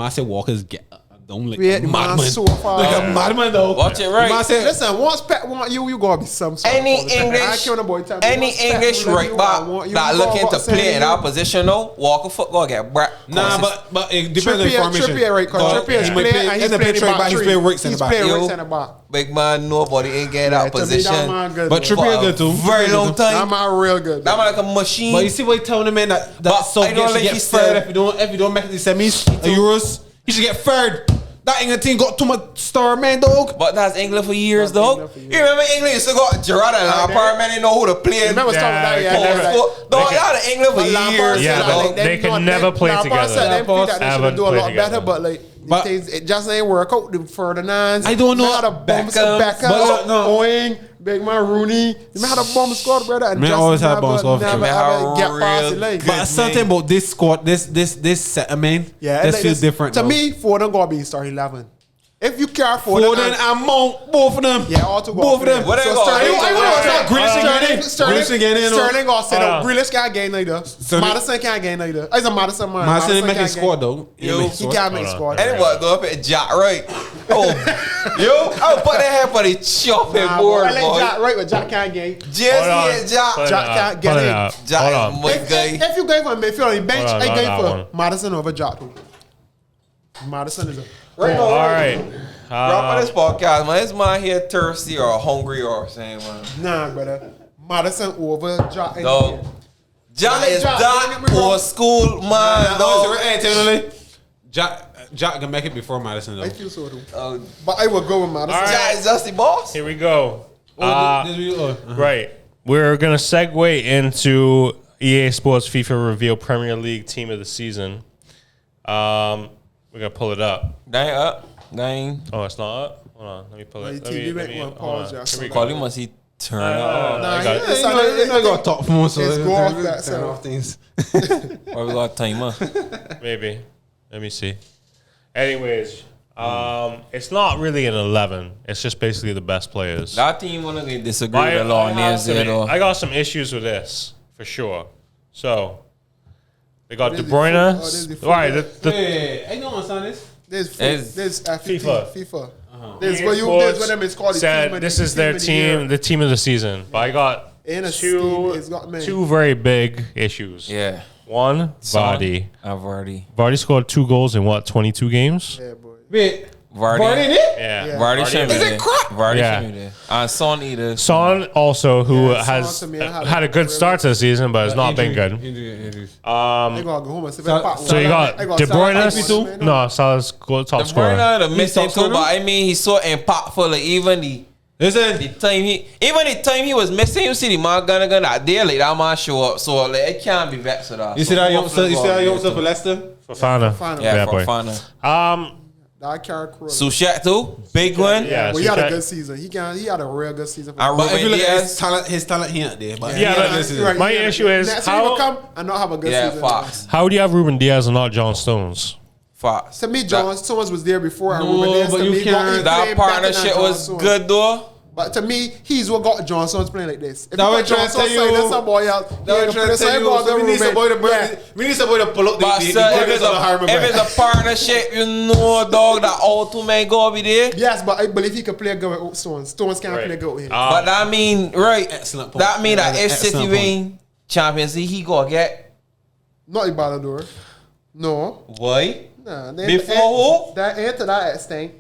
say Walker's get. Don't like a madman. So far. Like a madman though. Watch it right. Listen, once Pep want you gotta be some sort Any of English right back that looking to play in our position though, Walker foot gonna get brat. Nah, but it depends on formation. Trippier right, because Trippier is playing and he's playing back. He's playing right center back. Big man, nobody ain't getting that position. But Trippier good too. Very long time. That man real good. That man like a machine. But you see what he telling the man that so I don't should get third if you don't make it the semis, Euros, he should get third. That England team got too much star, man, dog. But that's England for years, dog. You remember England used to got Gerrard and Lampard, man, they know who to play. Remember talking about that? Dog, y'all in England for years. Yeah, but they can never play together. They should do a lot better, but But it just ain't work out. The Ferdinands, I don't know. How the Beckham, Owen, Big Man Rooney. You how the bomb squad, brother. And Man always had bomb squad. Never get past the leg. But something about this squad, this set, man. Yeah, this feels different. To me, Foden gotta be start 11. If you care for Foden and Mount, both of them. Yeah, all two both of them. What they so got? Sterling gonna say no. Grealish can't gain neither. Madison can't gain neither. It's a Madison man. Madison making squad though. He can't make squad. And what go up at Jack right? Oh, yo, I'll put that head for the chopping board, I like boy. Jack right, but Jack can't gain. Just hit Jack. Jack can't get in. Jack, If you go for midfield on the bench, I go for Madison over Jack too. Madison is a. Right All right. Drop on this podcast, man. This man here thirsty or hungry or saying, man. Nah, brother. Madison over Jack. Dog. Jack is that or school, man. Dog. Jack can make it before Madison though. I feel so too. But I will go with Madison. All right. Jack is Dusty Boss. Here we go. Uh-huh. Right. We're going to segue into EA Sports FIFA Reveal Premier League Team of the Season. We're going to pull it up. Dang up. Dang. Oh, it's not up? Hold on. Let me pull it. TV Let me went pause, Jack. Here we Call go. him, must he turn it off? I got it. It's You got to talk for more, so It's go off that turn side. off things. Or we got timer. Maybe. Let me see. Anyways, it's not really an 11. It's just basically the best players. That team want to disagree with a lot of names there, though. I got some issues with this, for sure. So, they got De Bruyne. All right. Hey, I don't understand this. There's FIFA. FIFA. There's what them is called. said this is their team, the team of the season. But I got two very big issues. Yeah. One, Vardy. Vardy. Vardy scored 2 goals in what, 22 games? Yeah, boy. Wait, Vardy in it? Yeah. Vardy shouldn't be is there. it Vardy Yeah. shouldn't be there. And Son either. Son also, who Yeah, has Son to me, I had a good start to the season, but has not been good. Injuries. I gotta go home and So you got I got De Salah Bruyne. No, Salah's top De scorer. Bruyne the missing top too, scorer? but I mean he's so impactful. Like even the time he was missing, you see the man gonna that day like that man show up. So like it can't be vexed with that. You see that youngster for Leicester? Fofana. Yeah, boy. Fofana. That character. Soucek too, big one. Yeah, Well, he had a Soucek. good season. He had a real good season. And But if you Ruben look at Diaz. his talent, he ain't there. But Yeah, he but had a good season. Right, my yeah, issue is next year how- he will come and not have a good Yeah, season. Fox. How do you have Ruben Diaz and not John Stones? Fox. To me, John Stones was there before. And No, Ruben Diaz, but to you me, can't- he That played better partnership than John was Stones. good though. But to me, he's what got John Stones playing like this. If That you way got John trying to Stones tell playing you- this, some boy else. We need somebody to pull up But the sir, burgers on the Harbour if it's a partnership, you know, dog, that all two men go be there. Yes, but I believe he can play good with Stones. Stones can't play good with him. But that mean, right? Excellent point. That mean that if Excellent City point. win Champions League, he go get Not the Ballon d'Or. No. why? Nah, Before who? That ain't to that extent.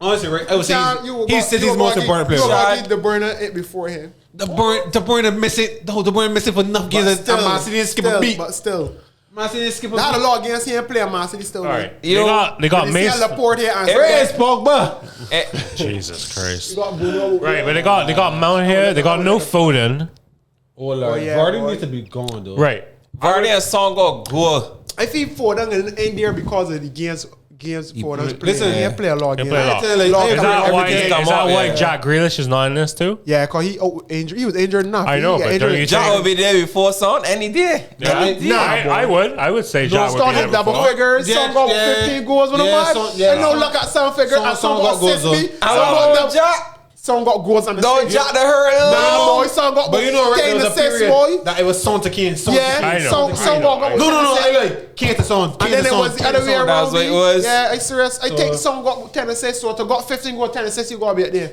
Honestly, right? I would say You he's City's most important player. You Right? got De Bruyne it before him. De Bruyne missing. De Bruyne missing for enough games. And Man City didn't skip a beat. But still. Man City didn't skip a Not a beat. lot against him playing Man City still. All right. Yo, They got They Mason. see Laporte here and Where is Pogba? Jesus Christ. You got Bruno. Right, but they got Mount here. They got no Foden. Oh, Lord. yeah, Vardy boy. needs to be gone, though. Right. Vardy and Son go goal. I think Foden ain't there because of the games Foden's playing. listen, He play a lot of He games. play a lot. I tell you, Lot like, Is that why? everything Is come that out, why yeah. Jack Grealish is not in this too? Yeah, because he was injured enough. I know, He got but injured. don't you Jack think- will be there before Son any day. Yeah, Any day. I would say Jack would Son be hit there double before. figures. Yeah, Some got yeah. 15 goals with Yeah, him. Son- yeah. And no look at some figure. And some got goals, 60. though. I love Jack. Some got goals on the Don't stage. Jack the hurt. Nah, boy, some got But you know, right, there was a assist, period boy. that it was Son to Kane. Son Yeah, to Kane. I know. Son got I know. No, 10 assists. like Kane to Son. And then it was the other way around. That's what it was. Yeah, I serious. I think Son got 10 assists, so to got 15 got 10 assists, you gotta be at there.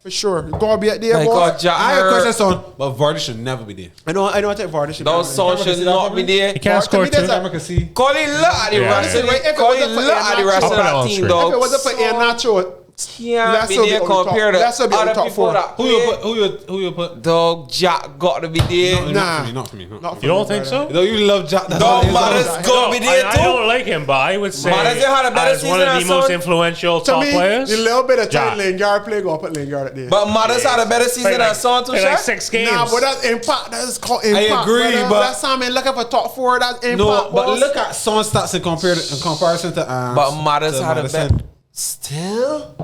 For sure. You gotta be at there, Like, boy. God, Jack I have a hurt. question, Son, but Vardy should never be there. I know I think Vardy should be Those there. Son should not be there. He can't To score me, there's two. a- I can see. Call it look at the Yeah, rest yeah. of If the it call was it up for look at the rest I'll put it of on that team, screen. dog. If it wasn't for Iheanacho, Can't Let's be still be there on top. compared to Let's still be on other top people four. that Who you play. put? Who you put? Dog, Jack got to be there. Nah. Not for me. You don't think so? No, you love Jack. That's Dog, all it is. Matters No, got to be there I too. don't like him, but I would say Matters had a better as one season of the than most Son. influential to top me, players. the little bit of Jack. time Lingard play, go put Lingard at there. But Matters had a better season Played than Son too, played like Shaq. 6 games. Nah, but that's impact. That's called impact. agree, brother. but- that's time looking for top four. That's impact. No, but boss. look at Son's stats in comparison to. But Matters had a better. Still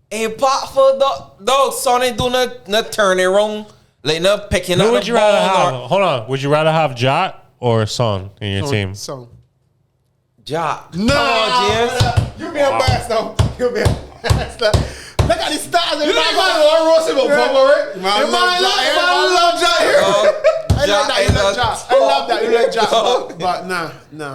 impactful, dog. Son ain't doing no turning wrong, like no picking up Who would the you rather ball. have? Hold on. Would you rather have Jack or Son in your team? So. Jack. No, Come on, James. you be embarrassed though. You be embarrassed. Look at the stars. You roast him, right? Man, love Jack here. I love that. You love Jack. I love that. You love Jack. But nah.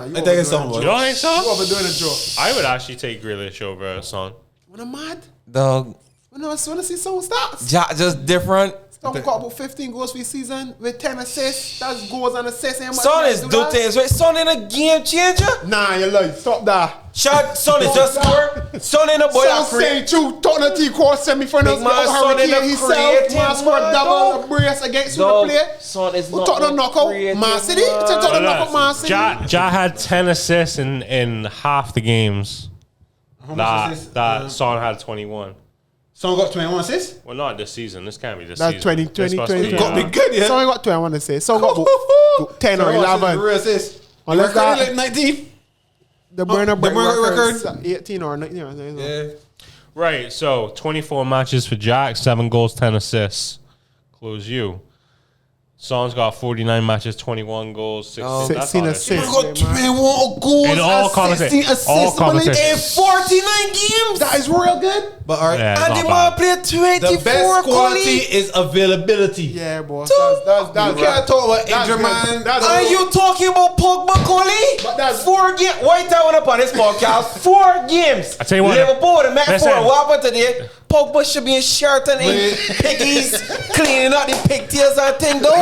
You I think it's something. You don't think so? You overdoing a joke. I would actually take Grealish over Son. When I'm mad, Dog. when I want to see someone stats. Jack just different. Stop got about 15 goals for the season with 10 assists. That's goals and assists. Ain't much Son man is do do that. things right. Son in a game changer. Nah, you lie. Stop that. Shot. Son is just score. Son in a boy. Son saying true. Tottenham T quarter semi-finals. Big man, Son in a Hurricane himself. creative Man scored man, double dog. a brace against who Dog, the play. Son is Who not Tottenham no knockout? creative Man City. man. Tottenham knockout Man City. Jack had 10 assists in half the games. That Son had 21. Son got 21 assists. Well, not this season. This can't be this That's season. 20, This 20, must 20. be, Got me good, yeah. Someone got 21 to say. Someone got about 10 or 11. Real assists. Unless Record that- like 19. The burner the record. 18 or 19 or something. Yeah. Right, so 24 matches for Jack, 7 goals, 10 assists. Close you. Son's got 49 matches, 21 goals, 16, 16 that's assists. all Got 21 goals. In all and competitions. 16 assists. All Willie. competitions. In 49 games. That is real good. But all right. Yeah, it's And not the man bad. played The 24 best quality quality. is availability. Yeah, boss. You That's can't talk about that's injury, good. man. That's Are good. you talking about Pogba Coley? But that's- 4 games. White Town up on this podcast. 4 games. I tell you what, Liverpool the match listen. 4. What happened today? Pogba should be in Sheraton in Wait. piggies, cleaning out the pigtails and thing though.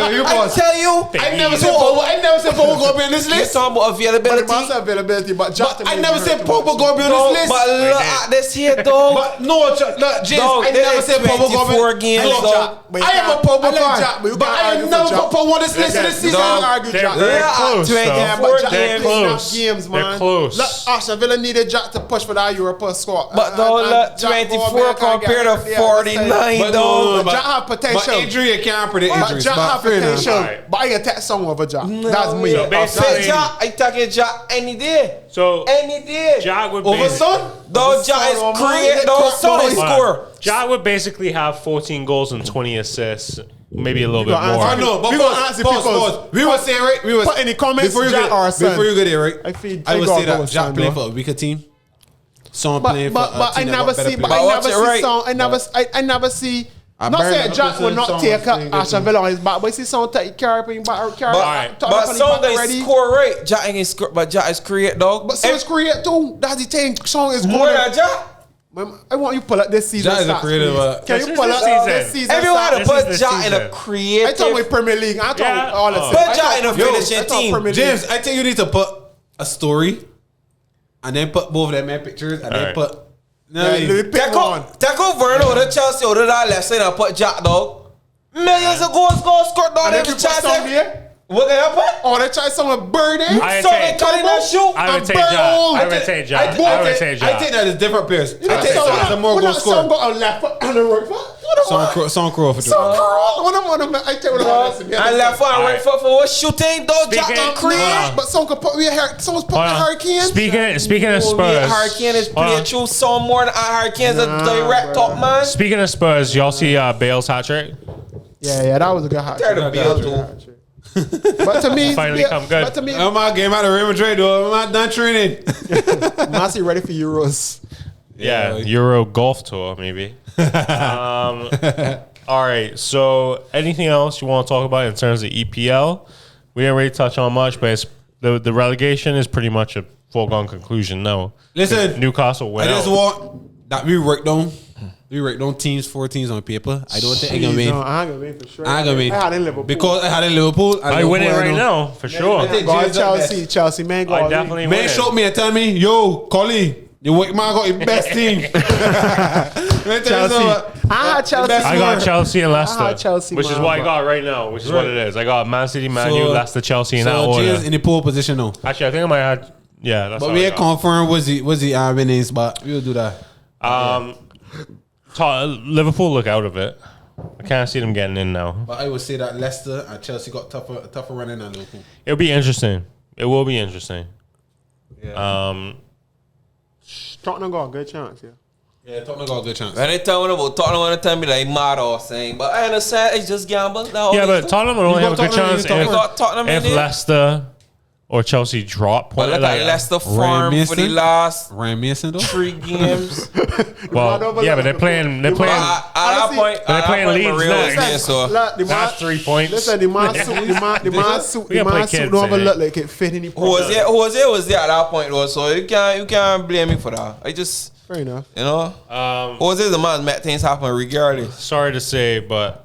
you I boss. tell you, I never said Pogba gonna be on this you're list. talking about But availability. the master availability, but Jack But I never said Pogba gonna be on Dog, this list. but look at this here, dog. But no, James, Dog, I never there said is Pogba gonna be 24 games, Look, dog. But you I am a can't- Pogba I like fan, Jack, but you but can't I argue am for never Jack. put Pogba on this list Yeah, this season. dog. Argue They're Jack. very Yeah, close, 20, though. Yeah, Four but Jack games. ain't playing enough Close. games, They're man. close. Look, Arsenal Villa needed Jack to push for that Europa squad. But dog, look, Jack 24 Ball, man, can't compared get to it. 49, But dog. Jack have potential. But injury, you can't predict But injuries. Jack have fair enough. potential. Alright. But I can take someone over Jack. That's me. So basically- Jack, I take Jack any day. So Any day. Jack would Over basi- Son? Dog, Jack is Son, create. man. Dog, Son is Hold Hold on. score. Jack would basically have 14 goals and 20 assists, maybe a little bit gonna more. answer- No, but We pause, gonna answer pause, people's- pause. We were saying, right? We was Put in the comments, before you Jack get or Son. before you get there, right? I would gotta say go that with Jack Son, playing though. for a weaker team. Son But playing for a I team that never got better see. players. But I watch never it see right. Son. I never see. I Not barely saying Jack listen will to not Son take playing good Aston team. Villa on his back, but see Son take carry up in back. Alright. But Son they score right. Jack ain't score, but Jack is create, dog. But so is create too. That's the thing. Song is more good. than Jack. I want you pull up this season. Jack is a stats, creative, please. Can This you is pull the up season. this season? Everyone had to This put is the Jack in a season. I creative. talk with Premier League. I talk Yeah. all the Oh. Put Jack in a finishing team. James, I think you need to put a story and then put both of them in pictures and then Alright. put. No, I mean, Take out Verno, the Chelsea, or the left side and put Jack, dog. Millions of goals scored, dog. And Every if you put chance. Son here, What gonna happen? or they try someone burning. I So they take- cutting that shoot. I would and take Jack. Burrow. I would take Jack. I would take I Jack. think that is different players. I take think Jack. Son is a more goal Some scorer. got a left foot and a right foot. Son Crow for So sure. curl. One of them. I tell you what. And left foot and right Alright. foot for what shooting, dog. Jack Speaking- and create. Nah. But some could put we someone's put the Hold on. Hurricane. Speaking of Spurs, Hurricane is Hold playing on. through some more than Hurricane's a direct top man. Speaking of Spurs, y'all see Bale's hat trick? Yeah, that was a good hot. Tired trick. of Bale, too. But to me, Finally come good. But to me, I'm out game out of Real Madrid, though. I'm not done training. Messi ready for Euros. Yeah, Euro golf tour maybe. All right. So, anything else you want to talk about in terms of EPL? We didn't really touch on much, but it's, the relegation is pretty much a foregone conclusion. No, Listen, Newcastle went I just out. want that we write down teams, 4 teams on paper. I don't think I'm gonna win. No, I ain't gonna win for sure. I ain't gonna win. I had in Liverpool. Because I had in Liverpool. I win it right now, for sure. I think Go on, James got Chelsea, man. Go I on, definitely Man win. showed me and tell me, yo, Collie, you man got your best team. Chelsea. I had Chelsea. I got Chelsea and Leicester, I had Chelsea, which is man, what I but- got right now, which is what it is. I got Man City, Man U, Leicester, Chelsea in that So order. James in the pole position now. Actually, I think I might have. Yeah, that's But what we I ain't got. confirmed was the winning spot. We'll do that. Liverpool look out of it. I can't see them getting in now. But I would say that Leicester and Chelsea got tougher running than Liverpool. It'll be interesting. It will be interesting. Yeah. Tottenham got a good chance, yeah. Yeah, Tottenham got a good chance. When they tell me about Tottenham, want to tell me they mad or saying, but I understand it's just gamble. Yeah, but Tottenham would only You have a got good Tottenham, chance you got if, got Tottenham in if there? Leicester or Chelsea drop But points. look at Leicester form for the Mason? last Ryan Mason though. 3 games. Well, yeah, but they're playing. They're playing. At that point, they're playing Leeds Mario was next. there, so Look, the That's man, 3 points. listen, the man suit We gotta play don't kids, even eh? look like it fit any who was there at that point though, so you can't blame me for that. I just, Fair enough. you know, Jose the man met things happen regardless. Sorry to say, but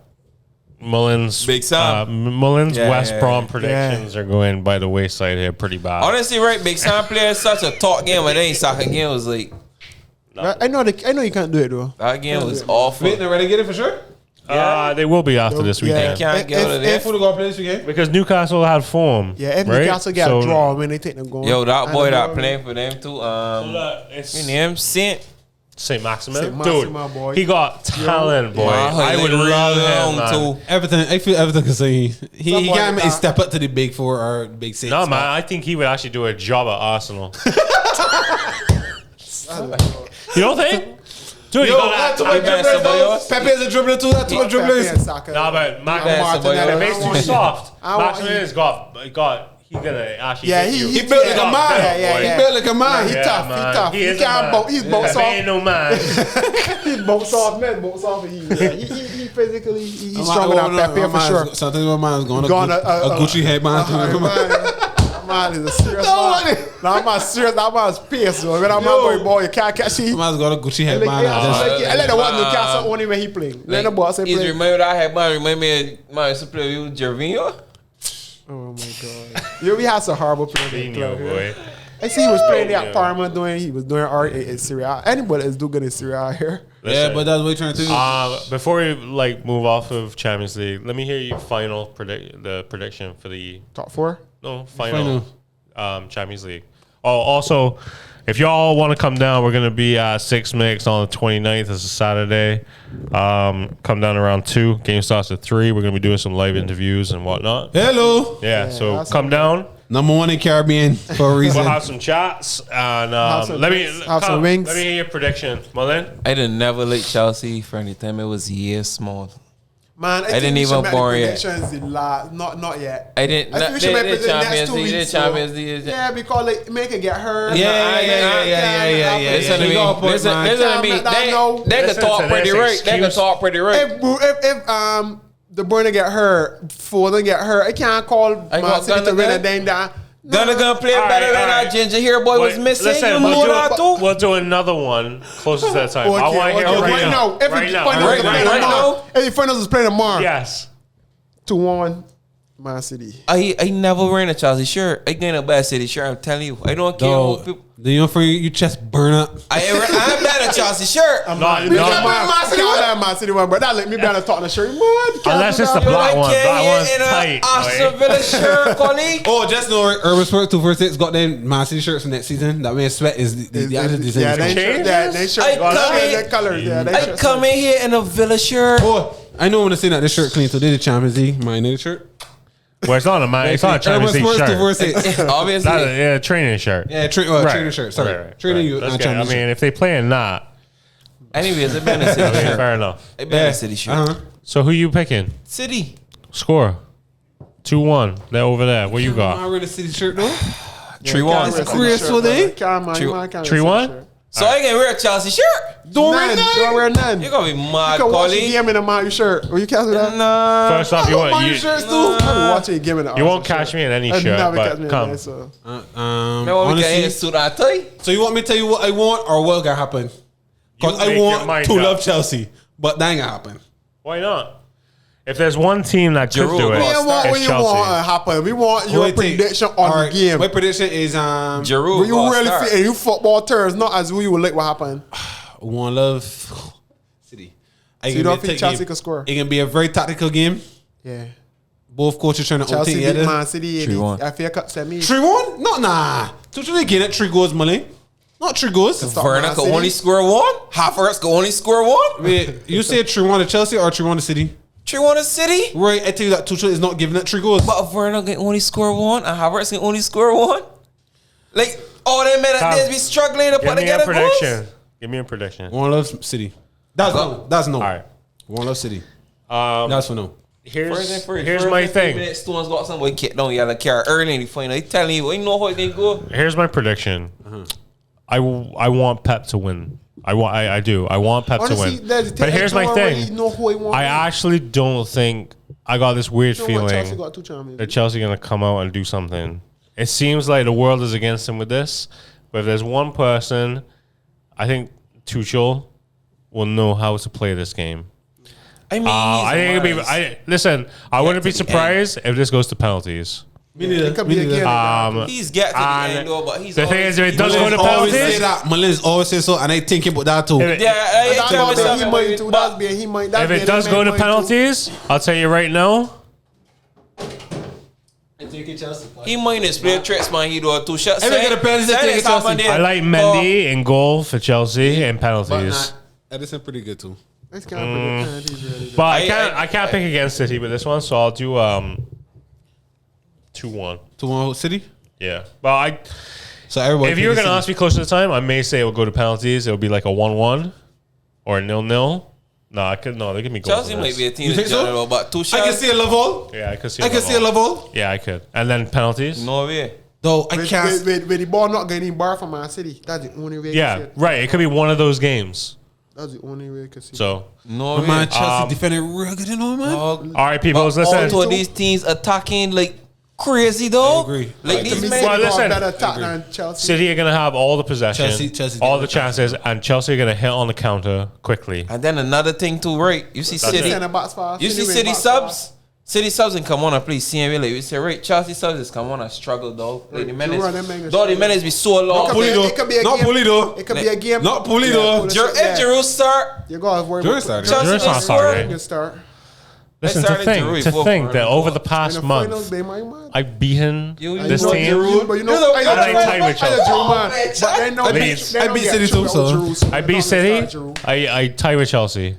Mullins, Big Sam. Mullins Yeah, West yeah, Brom yeah. predictions are going by the wayside here pretty bad. Honestly, right, Big Sam player such a talk game, but then soccer game was like I know you can't do it though. that game was awful. Wait, they're ready to get it for sure? They will be after this Yeah. weekend Can't get out of there. Who gonna play this weekend? because Newcastle had form. Yeah, if right? Newcastle get So- a draw, when they take them going. Yo, that I boy don't that know. playing for them too. It's His name Saint. St. Maximin. St. Dude, Maximin, boy. he got talent, boy. Man, I would like, love real him, man. too. Everything. I feel everything can say he Somebody can't that- step up to the big 4 or big 6. No, man, I think he would actually do a job at Arsenal. You don't think? Dude, Yo, you got that's that. too much better dribblers somebody though. else. Pepe is a dribbler too. That's too much dribblers. Nah, but somebody the else. base too soft. I want- Maximin has got. He's gonna actually. Yeah, hit you. he built like a yeah, man. yeah, He yeah. built like a man. He Yeah, tough, man. he tough. He He is a can't man. bounce. He's bounce Pepe ain't off. no man. He's bounce off, man. Bounce off. He physically, he's I'm stronger like, than Pepe for sure. Something my man's going Gonna, a Gucci headband. Man is a serious man. That man's serious. That man's pace, though. When that man boy, you can't catch him. Man's got a Gucci headband. I let the one Newcastle only when he playing. Let the boss He's play. remember that head man. Remember me, man used to play with Gervinho. Oh my god. Yeah, we had some horrible players in the Coutinho, club. boy. I see he was playing there Yeah. at Parma he was doing art in Syria. Anybody is doing good in Syria here. Yeah, Listen, but that's what you're trying to do. before we move off of Champions League, let me hear your final prediction for the Top 4. final Champions League. Oh, also, if y'all want to come down, we're gonna be at 6 Mix on the 29th. It's a Saturday. Come down around 2. Game starts at 3. We're gonna be doing some live interviews and whatnot. Hello. Yeah, so that's come down. Number 1 in Caribbean for a reason. We'll have some chats and some let me drinks, have some Kyle, wings. Let me hear your prediction, Mullen. I didn't never like Chelsea for anything. It was years small. Man, I didn't think we even should make born yet. predictions the not yet. I didn't. I think we should they- make they predictions next Champions 2 League. weeks. They so- Champions League. Yeah, because like make it get hurt. Yeah. Listen to You me. got a point, Listen man. to me. Can't let that know. They can Listen talk to pretty this right. They can excuse. talk pretty right. If De Bruyne get hurt, Foden get hurt, I can't call I Man got City to Gundogan. win and then that. Gundogan play All better right, than all that right. ginger hair boy was Wait, missing. listen, You we'll know do- that too. We'll do another one closest to that time. I want to hear it right now. If Right the now. finals Right is playing now. tomorrow, if the finals is playing tomorrow, Yes. 2-1, Man City. I never wearing a Chelsea shirt. I get a bad City shirt. I'm telling you. I don't care. Yo, What people, do you feel your chest burn up? I'm not a Chelsea shirt. No, Man City one, Man City one, but that let me be on the top of the shirt. Unless it's the You black like one. here Black one's in a tight. Aston boy. Villa shirt, colleague. Oh, just know Urban Sport 246 got them Man City shirts from next season. That man sweat is the other design. Yeah, they Changes? shirt. They shirt. I come in- They colors. Yeah, they I shirt. come in here in a Villa shirt. Oh, I know when I say that this shirt clean, so they the Champions League. My new shirt. Well, it's not a man. It's not a Champions Urban League Sports shirt. 246. Obviously. Not a training shirt. Yeah, training shirt. Sorry, training you. That's not good. I Champions mean, League. if they play in that, Anyways, it been a City I mean, shirt. fair enough. It been a City shirt. Uh-huh. So who you picking? City. Score 2-1. They're over there. What you I got? wear the City shirt though. 3-1. Graceful day. 3-1? So I can wear a Chelsea shirt. Don't wear none. You're gonna be mad, You can watch the Collie. game in a Mayu shirt. Will you catch me that? Nah. First off, you won't. Mayu shirts too. I be watching a game in a You won't catch me in any shirt, never catch but me in come. that, so. Man, what we can honestly, hear suit and tie? so you want me to tell you what I want or what gonna happen? Because You I make your want mind to up. love Chelsea, but that ain't gonna happen. Why not? If there's one team that could Giroud do it, will We don't want it's what you want to Chelsea. happen. We want your Wait, prediction on all right, the game. My prediction is Giroud. When you gonna really start. feel in you football terms, not as we would like what happened. one love City. So you don't think Chelsea can score? It can be a very tactical game. Yeah. Both coaches trying to Chelsea outtake beat the other. Man City in 3-1. the FA Cup semi. 3-1? No, nah. Tuchel again at 3 goals, Mully. Not 3 goals. Stop Werner Man can City. only score one. Havertz can only score one. Wait, you said 3-1 to Chelsea or 3-1 to City? 3-1 to City. Right, I tell you that Tuchel is not giving it 3 goals. But if Werner can only score one and Havertz can only score one, like all them men Tom, that be struggling to Give put me a together prediction. goals. Give me a prediction. One love City. That's no. That's no. All right. One love City. That's for no. Here's my thing. Stones got somebody kicked down yellow car early in the final. He telling you, you know how they go. Here's my prediction. I want Pep to win. I do. I want Pep Honestly, to there's win. But here's my You thing. know who he want. I actually don't think I got this weird You know what, Chelsea feeling got 2 champions. that Chelsea gonna come out and do something. It seems like the world is against him with this. But if there's one person, I think Tuchel will know how to play this game. I mean, I think it'd be. Listen, I wouldn't be surprised if this goes to penalties. Me neither. It could be a game. he's get to the And end though, but he's the thing always- is, if it does go to always say penalties, that. Mullins always say so, and I think about that too. If it- Yeah, That's tell me about something, he might too. but- That's being he might. if it does go to penalties, I'll tell you right now. He might just play tricks, man. He do a 2 shots. Every get a penalty, take it, Chelsea. I like Mendy in goal for Chelsea and penalties. Edison pretty good too. That's kind of penalties really. But I can't pick against City with this one, so I'll do 2-1. 2-1 City. Yeah, but So everybody. if you were gonna ask me closer to the time, I may say it will go to penalties. It will be like a 1-1 or a 0-0. No, I could. No, they give me goals. Chelsea in might this. be a team You that's think so? general, but 2 shots. I can see a level. Yeah, I could see. I can see a level. Yeah, I could. And then penalties. No way. Though I With can't. the ball not getting bar from Man City. That's the only way. I can see Yeah, it. right. It could be one of those games. That's the only way I can see. So, No My way. man, Chelsea defended real good, you know, man. Dog. all right, people, But listen. all of these teams attacking like crazy, though. I agree. Like I these Me, men. City Well, got listen. better attack than Chelsea. City are gonna have all the possession, Chelsea all the getting chances, and Chelsea are gonna hit on the counter quickly. And then another thing too, right? You see City. Center backs fast. You see City City wing backs subs. fast. City subs and come on and play CMA. Like we say, right? Chelsea subs is come on and struggle, dog. Like the Right, them minutes, men though the minutes be so long. It could be- Pulido. it could be a Not game. Pulido. It could be a game. Not Pulido. Yeah. If Giroud start, You gotta worry Giroud about started. Chelsea Giroud's not can starting. score. You start. Listen, to started think, Giroud to before think for that him. over the In past the finals, month, they might man. I've beaten You this know team. Giroud. But you know, You know, I I like tied with Chelsea. But they know Leeds. they I don't beat get City through too, so. Giroud. I They beat don't City. start Giroud. I tied with Chelsea.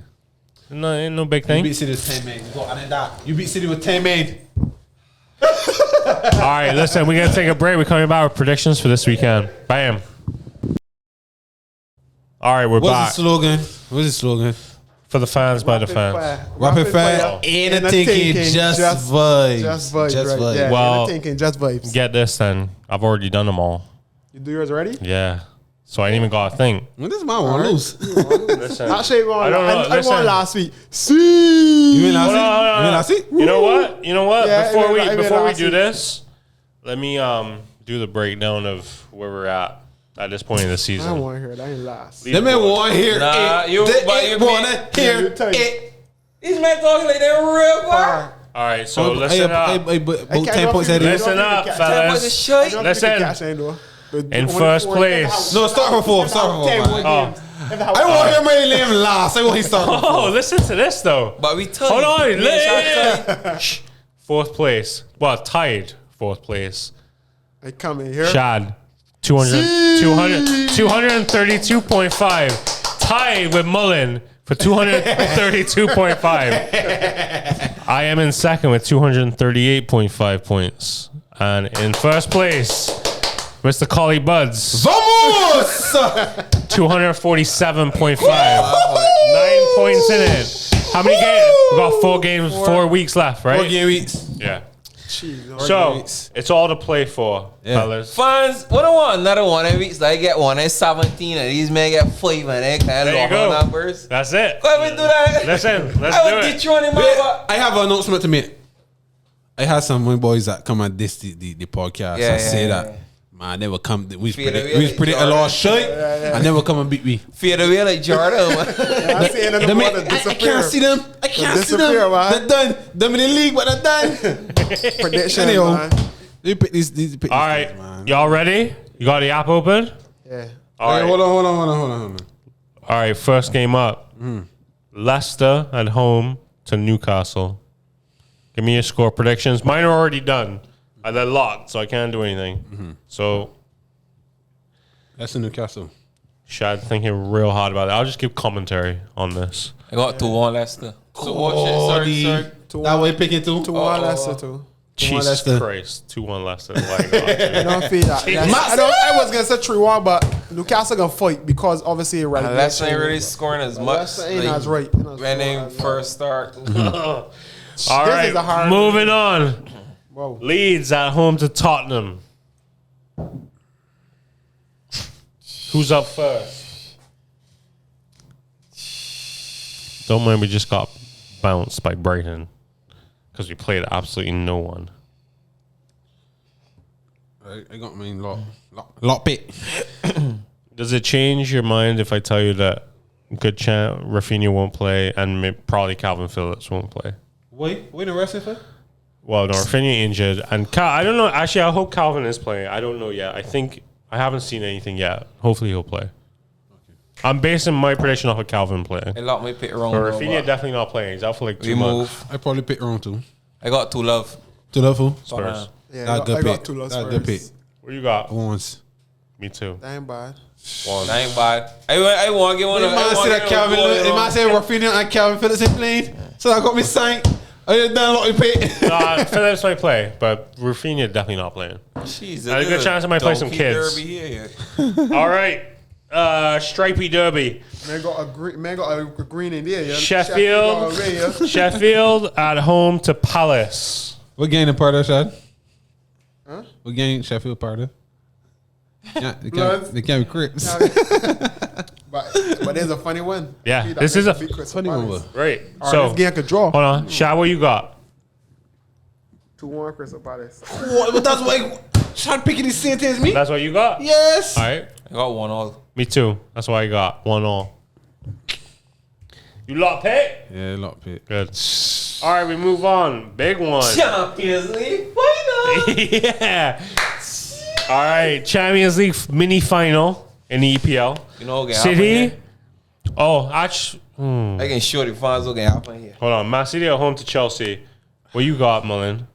No, ain't no big You thing. beat City with 10 men. You got on that. You beat City with 10 men. All right, listen, we're gonna take a break. We're coming back with predictions for this weekend. Bam. All right, we're What's the back slogan? What's the slogan? for the fans by the fans. Rapid fire. Ain't a thinking, just vibes. Just vibes. Just right. vibes. Yeah, Well, ain't a thinking, just vibes. Get this, then. I've already done them all. You do yours already? Yeah, so I ain't even got a thing. Well, this man won't lose. Listen, Actually, I don't know. I Listen. won last week. See. You mean last Hold on, week? hold on, You mean hold on. last week? You know what? You know what? Yeah, before I mean, we last do week. this, let me do the breakdown of where we're at this point in the I season. don't want to hear it. I ain't last. That man want to hear Nah, it. you- They but ain't you wanna mean- hear you tell you. it. These men talking like they're real bar. All right, so listen up. About 10 points ahead of you. Listen up, What's fellas. the shit? Listen. In first place. No, start from 4. Start from 4. Oh. I want to hear my name last. I want him start from 4. Oh, listen to this though. But we tell Hold you. on. Shh. Fourth place. Well, tied fourth place. I come in here. Shad. 232.5. Tied with Mullen for 232.5. I am in second with 238.5 points. And in first place, Mr. Collie Buds, Vamos! 247.5. 9 points in it. How many games? We got 4 games, 4 weeks left, right? 4 game weeks. Yeah. So it's all to play for, fellas. Fans, what I want another one every week. So I get one at 17, and these men get 5, and they kind of lock numbers. That's it. Go ahead and do that. Listen, let's I do would it. get you on in my I have an announcement to make. I had some of my boys that come and diss the podcast and say that. Man, they will come. We predict a lot of shit, and they will come and beat me. Fade away like Jordan. I can't see them. I can't see them. They're done. Them in the league, but they're done. Prediction, Anyhow, man. they pick these. All right, man. Y'all ready? You got the app open? Yeah. All right. Hold on. All right, first game up. Leicester at home to Newcastle. Give me your score predictions. Mine are already done. They're locked, so I can't do anything. So that's in Newcastle. Shad thinking real hard about it. I'll just give commentary on this. I got 2-1 Leicester. So watch it. Sorry. That way picking 2-1 Leicester too. Jesus Leicester. Christ. 2-1 Leicester. Like, I don't feel that. I was gonna say 3-1, but Newcastle gonna fight because obviously Leicester ain't really scoring as much. Leicester ain't as right. When they first start. All right, moving on. Whoa. Leeds at home to Tottenham. Who's up first? Don't mind we just got bounced by Brighton because we played absolutely no one. I got my lot bit. Does it change your mind if I tell you that good chance Rafinha won't play and probably Calvin Phillips won't play? Wait, the rest of it? Well, no, Rafinha injured, and I don't know. Actually, I hope Calvin is playing. I don't know yet. I haven't seen anything yet. Hopefully, he'll play. Okay. I'm basing my prediction off of Calvin playing. I lot me pick wrong. But Rafinha definitely not playing. He's out for like 2 months. I probably pick wrong too. I got 2 love. 2 love who? Spurs. Yeah, I got 2 lost That's good pick. What you got? Once. Me too. That ain't bad. One. That ain't bad. I want to get one. They might say that Calvin. They might say Rafinha and Calvin Phillips ain't playing. So I got me signed. I done a lot of pick. Phillips might play, but Rafinha definitely not playing. Jeez, a good chance I might play some kids. All right, stripy derby. Man got a green in there. Yeah. Sheffield at home to Palace. What game the part of Shad? Huh? What game Sheffield part of? Yeah, they can't be Crips. But there's a funny one. Yeah, this is a funny one. Right. So this game could draw. Hold on, Shad, what you got? 2-1 Crystal Palace. But that's why Shad picking the same thing as me. That's what you got? Yes. All right. I got 1-1. Me too. That's what I got. 1-1. You lot pick? Yeah, lot pick. Good. All right, we move on. Big one. Champions League final. Yeah. All right, Champions League mini final in the EPL. You know, okay, City. Oh, actually, I can show the fans okay happen here. hold on. Man City at home to Chelsea. What you got, Mullen?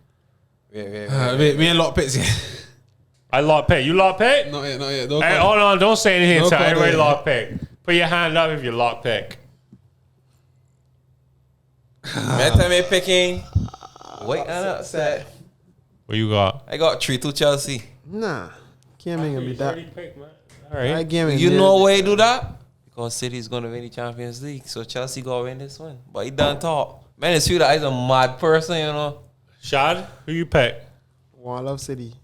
Me and lot picks. I lock pick. You lock pick? Not yet. Hey, hold on. Don't say anything until everybody lock pick. Put your hand up if you lock pick. Time I picking. Wait, I'm upset. What you got? I got 3-2 Chelsea. Nah. Can't make it be that. All right. You know why he do that? Because City's going to win the Champions League. So Chelsea going to win this one. But he done talk. Man, it's you that he's a mad person, you know. Shad, who you pick? One Love City.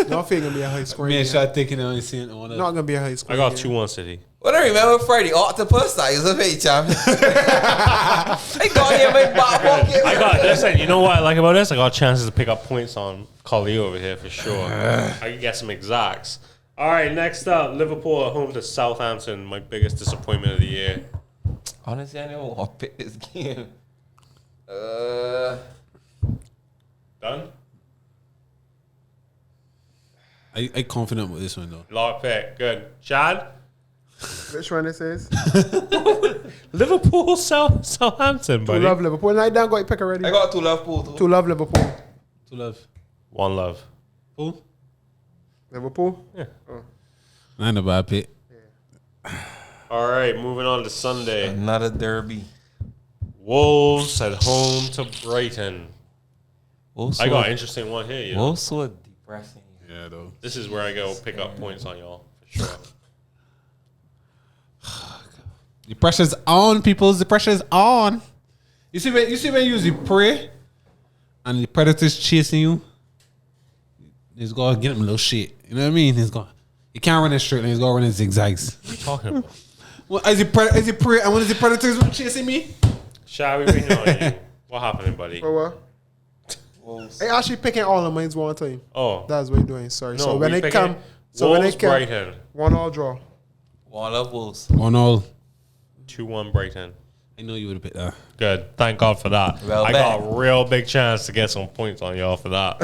Not gonna be a high scoring. Me and game. Shad thinking on seeing on Not gonna be a high I scoring. got game. 2-1 City. What I remember Friday, Octopus, that is a fake champion. I got here, my back pocket. I got, listen, you know what I like about this? I got chances to pick up points on Collie over here for sure. I can get some exacts. All right, next up, Liverpool at home to Southampton. My biggest disappointment of the year. Honestly, I don't want to pick this game. Done? I confident with this one though. Lock pick. Good. Shad? Which one this is? Liverpool, Southampton, buddy. 2 Love Liverpool. Now you done got your pick already. I got 2 Liverpool too. 2 Love Liverpool. 2 love. 1 love. Who? Liverpool. Not a bad pick. All right, moving on to Sunday. Another derby. Wolves at home to Brighton. Also, I got an interesting one here. You know? also depressing. Yeah, though. This is where I go pick up points on y'all for sure. The pressure's on, people. The pressure's on. You see when you usually pray and the Predators chasing you, he's got to get him a little shit. You know what I mean? He can't run in straight line. He's got to run in zigzags. What are you talking about? Well, and when is the Predators chasing me? Shall we waiting on you? What happened, buddy? For what? Hey, actually picking all the mines one time. Oh. That's what you're doing. Sorry. No, so when we they picking come, Brighton. 1-1 draw. One love Wolves. 1-0. 2-1 Brighton. I know you would have picked that. Good. Thank God for that. Well I bet. got a real big chance to get some points on y'all for that.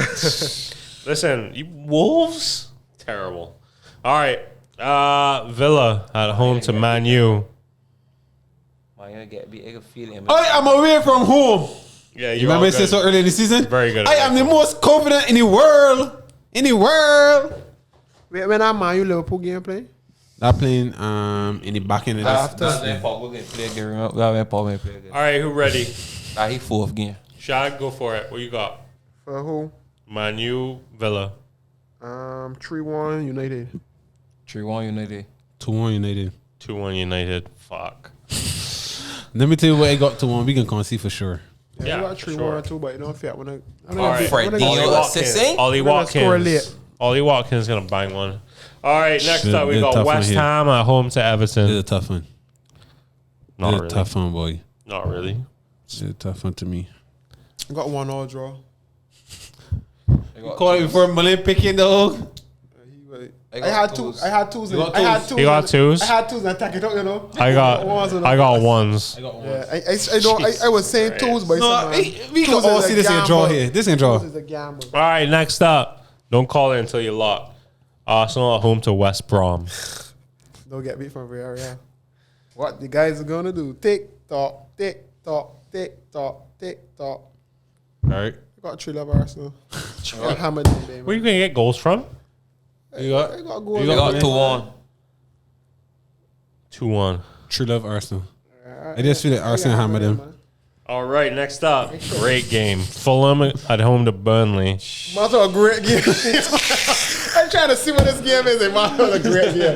Listen, you Wolves? Terrible. All right. Villa at home to Man U. Man, you get beat. I can feel it. I am away from home. Yeah, You remember I said so early in the season? Very good. I am the most confident in the world. In the world. Wait, when that Man U Liverpool game play? They're playing in the back end of After. That's their fault. We're going to play a game. We're going to play a game. All right, who ready? He fourth game. Shad, go for it. What you got? For who? Man U, Villa. 3-1 United. 3-1 United. 2-1 United. 2-1 United. Fuck. Let me tell you what I got 2-1. We can concede for sure. Yeah, Yeah, I got for 3-1 sure. too, but you don't fit. When I All right. Fredinho assisting. Ollie We're gonna score Watkins. late. Ollie Watkins gonna bang one. All right, next Shit, up we they're got tough one West here. Ham at home to It's Everton. a tough one. Not It's a really. tough one, boy. Not really. It's a tough one to me. I got 1-1 draw. Call it before Malin picking the hook. I had twos. I had twos. You got I had twos? twos. You got twos? I had twos and attack it out, you know. I got ones. Yeah, I don't. I was saying twos, but No, it's we can all see this in a draw here. This in a draw. Twos is a gamble. All right, next up. Don't call it until you lock. Arsenal at home to West Brom. Don't get beat from Villarreal. What the guys are gonna do? Tick tock, tick tock, tick tock, tick tock. All right. I got 3 love Arsenal. Got hammered in there, Where you man. gonna get goals from? You got I got goals. We got 2-1. 2-1. True love Arsenal. I just feel like Arsenal hammered them. All right, next up. Great game. Fulham at home to Burnley. Must have a great game. I'm trying to see what this game is. It must have a great game.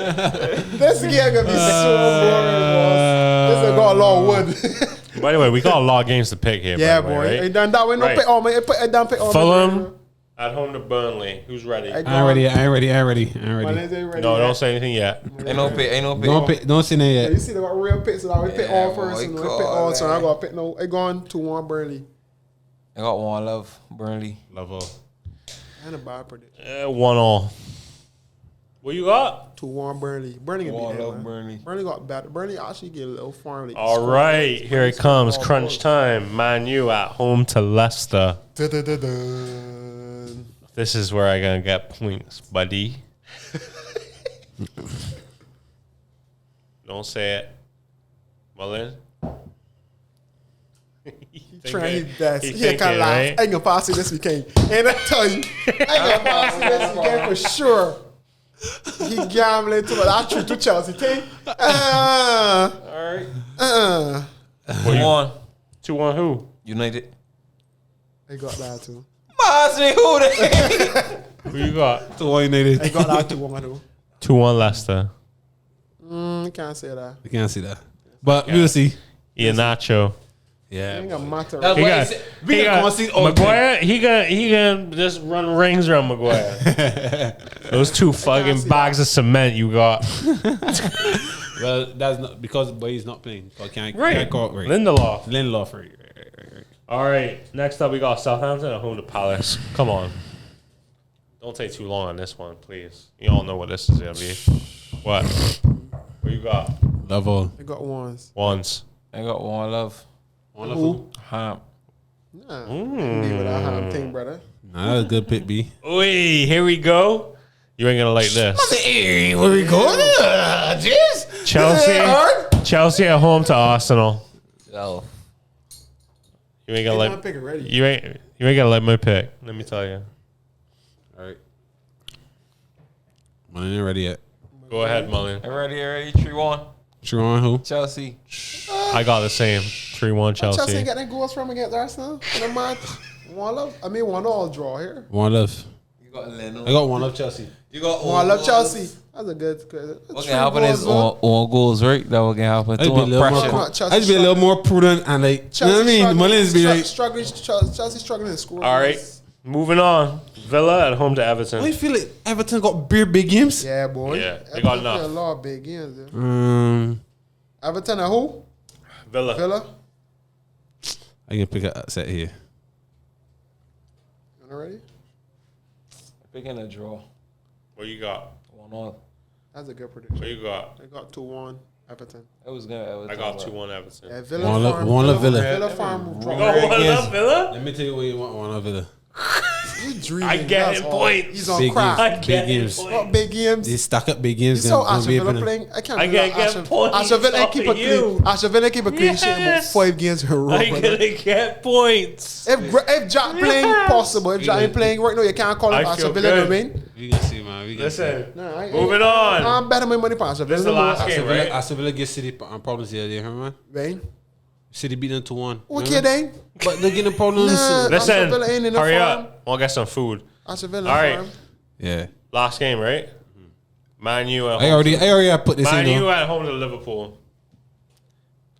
This game gonna be so boring, boss. This is got a lot of wood. By the way, we got a lot of games to pick here. Yeah, by the boy. way, I right? done that way. No Right. pick all my. I done pick all my. Fulham at home to Burnley. Who's ready? I I ain't ready. My name's ain't ready. No, yet. don't say anything yet. Ain't no pick. Don't say that Yeah, you yet. see, they got real picks. So I would pick Yeah, all first. boy, And I pick all. So I man. got pick no. I gone 2-1 Burnley. I got 1 love Burnley. Level. And a bad prediction. 1-1. What you got? 2-1 Burnley. Burnley gonna One be there, love man. Burnley. Burnley got better. Burnley actually get a little farm. Like, All right, here it comes. Crunch time. Man U at home to Leicester. Dun. This is where I gonna get points, buddy. Don't say it. Mullen. Trying his best. He He can't thinking, laugh. right? I ain't gonna pass it this weekend. And I tell you, I ain't gonna pass it this weekend for sure. He gambling too much. That's true to Chelsea. Take. All right. 1 2-1 who? United. I got that too. Marcy, who they? Who you got? 2-1 United. I got that 2-1 too. 2-1 Leicester. Can't say that. I can't see that. But we'll see. Iheanacho. It Yeah. ain't gonna matter. That's He why got, We he can got concede all Maguire. He gonna just run rings around Maguire. Those 2 fucking see bags of cement you got. Well, that's not because boy's not playing. So I can't Right. call it right. Lindelof. Lindelof right. All right. Next up, we got Southampton at home to Palace. Come on. Don't take too long on this one, please. You all know what this is gonna be. What? What you got? Love all. I got ones. Ones. I got 1 love. Who? Ham. Nah. Be with that ham thing, brother. Nah, that's a good pick, B. Wait, here we go. You ain't gonna like this. Hey, where we going? Chelsea at home to Arsenal. Oh. You ain't I gonna ain't like. pick it ready. You ain't gonna like my pick. Let me tell you. All right. Mine ain't ready yet. Go ahead, Mullen. Ready. 3-1. True on who? Chelsea. I got the same. 3-1 Chelsea Chelsea. getting goals from against Arsenal in a match. 1-1. I mean, 1-1 draw here. One love. You got I got one of Chelsea. You got Oh, I love Chelsea. That's a good. What can happen is on goals, right? That will can happen. I just be a little more prudent and like, you know what I mean? Mullins be like, Chelsea struggling to score. All right, moving on. Villa at home to Everton. I feel like Everton got big games. Yeah, boy. Yeah, they got enough. A lot of big games. Yeah. Everton at who? Villa. I can pick a set here. You ready? Picking a draw. What you got? 1-1. That's a good prediction. What you got? They got 2-1 Everton. It was good. Everton, I got 2-1 Everton. Yeah, Villa Farm will draw. Villa? Let me tell you what you want. One of Villa. I get it. Points. He's on crack. I get games. What big games? They stack up big games. You saw Aston Villa playing. I can't get points. Aston Villa keep a clean. Aston Villa keep a clean sheet about 5 games in a row. I'm gonna get points. If Jack playing possible, if Jack ain't playing right now, you can't call him Aston Villa. You know what I mean? We can see, man. Listen, moving on. I'm betting my money for Aston Villa. This is the last game, right? Aston Villa get City problems the other day, man. Right? City beat them 2-1. Okay, then. But they're getting problems. Listen, Villa ain't in the hurry farm. up. We'll get some food. Aston Villa. All right. Farm. Yeah. Last game, right? Man U at home. I already put this in. Man U though. at home to Liverpool.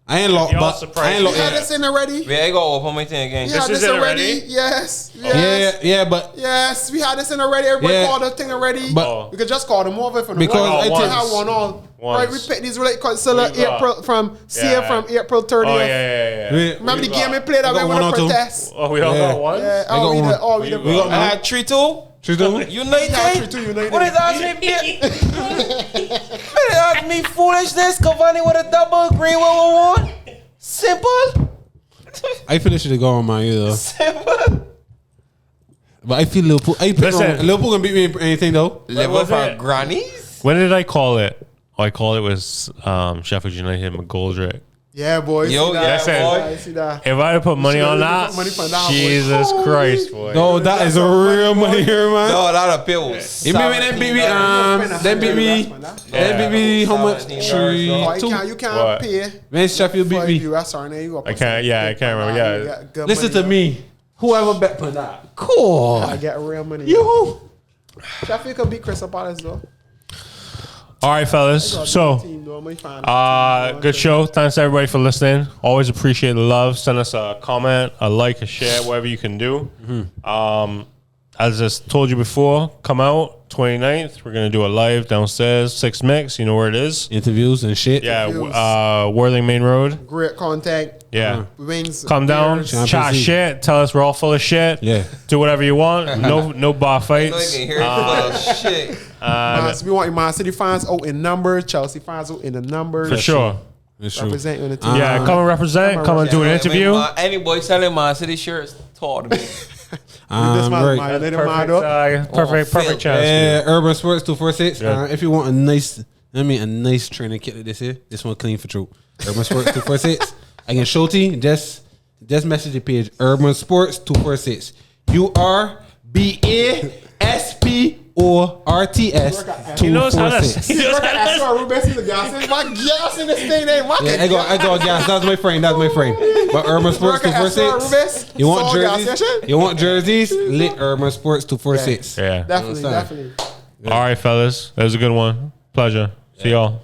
I ain't locked, Y'all but surprised I ain't me. locked. You had this in already? Yeah, I got open my thing again. We had This this is it already. already? Yes. Yeah, but Yes, we had this in already. Everybody Yeah. called the thing already. But- we could just call them over for the Because one. I We think- had one all. Once. Right, we picked these relate consular Who you got? April from Yeah. from April 30th. Oh, yeah. Remember the game we played that I got we one went or to two. protest? Oh, we all Yeah. got one? Yeah, I got one. we You did. got I had 3-2. United. Yeah, 3-2 United. What is that? Better ask me foolishness. Cavani with a double. Green 1-1. Simple. I feel it should have gone on man either. Simple. But I feel Liverpool. Liverpool gonna beat me in anything though. Level was for it? grannies. When did I call it? Oh, I called it was Sheffield United hit McGoldrick. Yeah, boys. Yo, yeah, boy. See that. If I had put money on that, Money for that, boy. Jesus Holy. Christ, boy. No, that is a real money here, man. No, a lot of pills. You remember them beat me? Them beat me. How much? 3, Oh, 2. you can't What? pay. Man, Sheffield beat For me. you, that's our name. You I can't. Yeah, I can't remember. Yeah. Listen to me. Whoever bet for that. Cool. I get real money. You. Sheffield could beat Crystal Palace though. All right, fellas. So, good show. Thanks everybody for listening. Always appreciate the love. Send us a comment, a like, a share, whatever you can do. As I told you before, come out 29th. We're gonna do a live downstairs, 6 Mix. You know where it is. Interviews and shit. Yeah, Worthing Main Road. Great contact. Yeah. Wings. Come down, beers. chat shit. Tell us we're all full of shit. Yeah. Do whatever you want. No bar No, you fights. can hear it full of shit. We want Man City fans out in numbers, Chelsea fans out in the numbers. For sure. It's true. Represent on the team. Yeah, come and represent. Come and do an interview. Any boy selling my city shirts, talk to me. Perfect chance. Urban Sports 246. If you want a nice training kit like this here, this one clean for true. Urban Sports 246. Again, Shorty, just message the page. Urban Sports 246. URBASPORTS. He knows how to. I gas in this thing. Yeah, I got gas. That's my friend. But Urban Sports 246. You want jerseys? You want jerseys? Lit Urban Sports 246. Yeah. Definitely. All right, fellas. That was a good one. Pleasure. See y'all.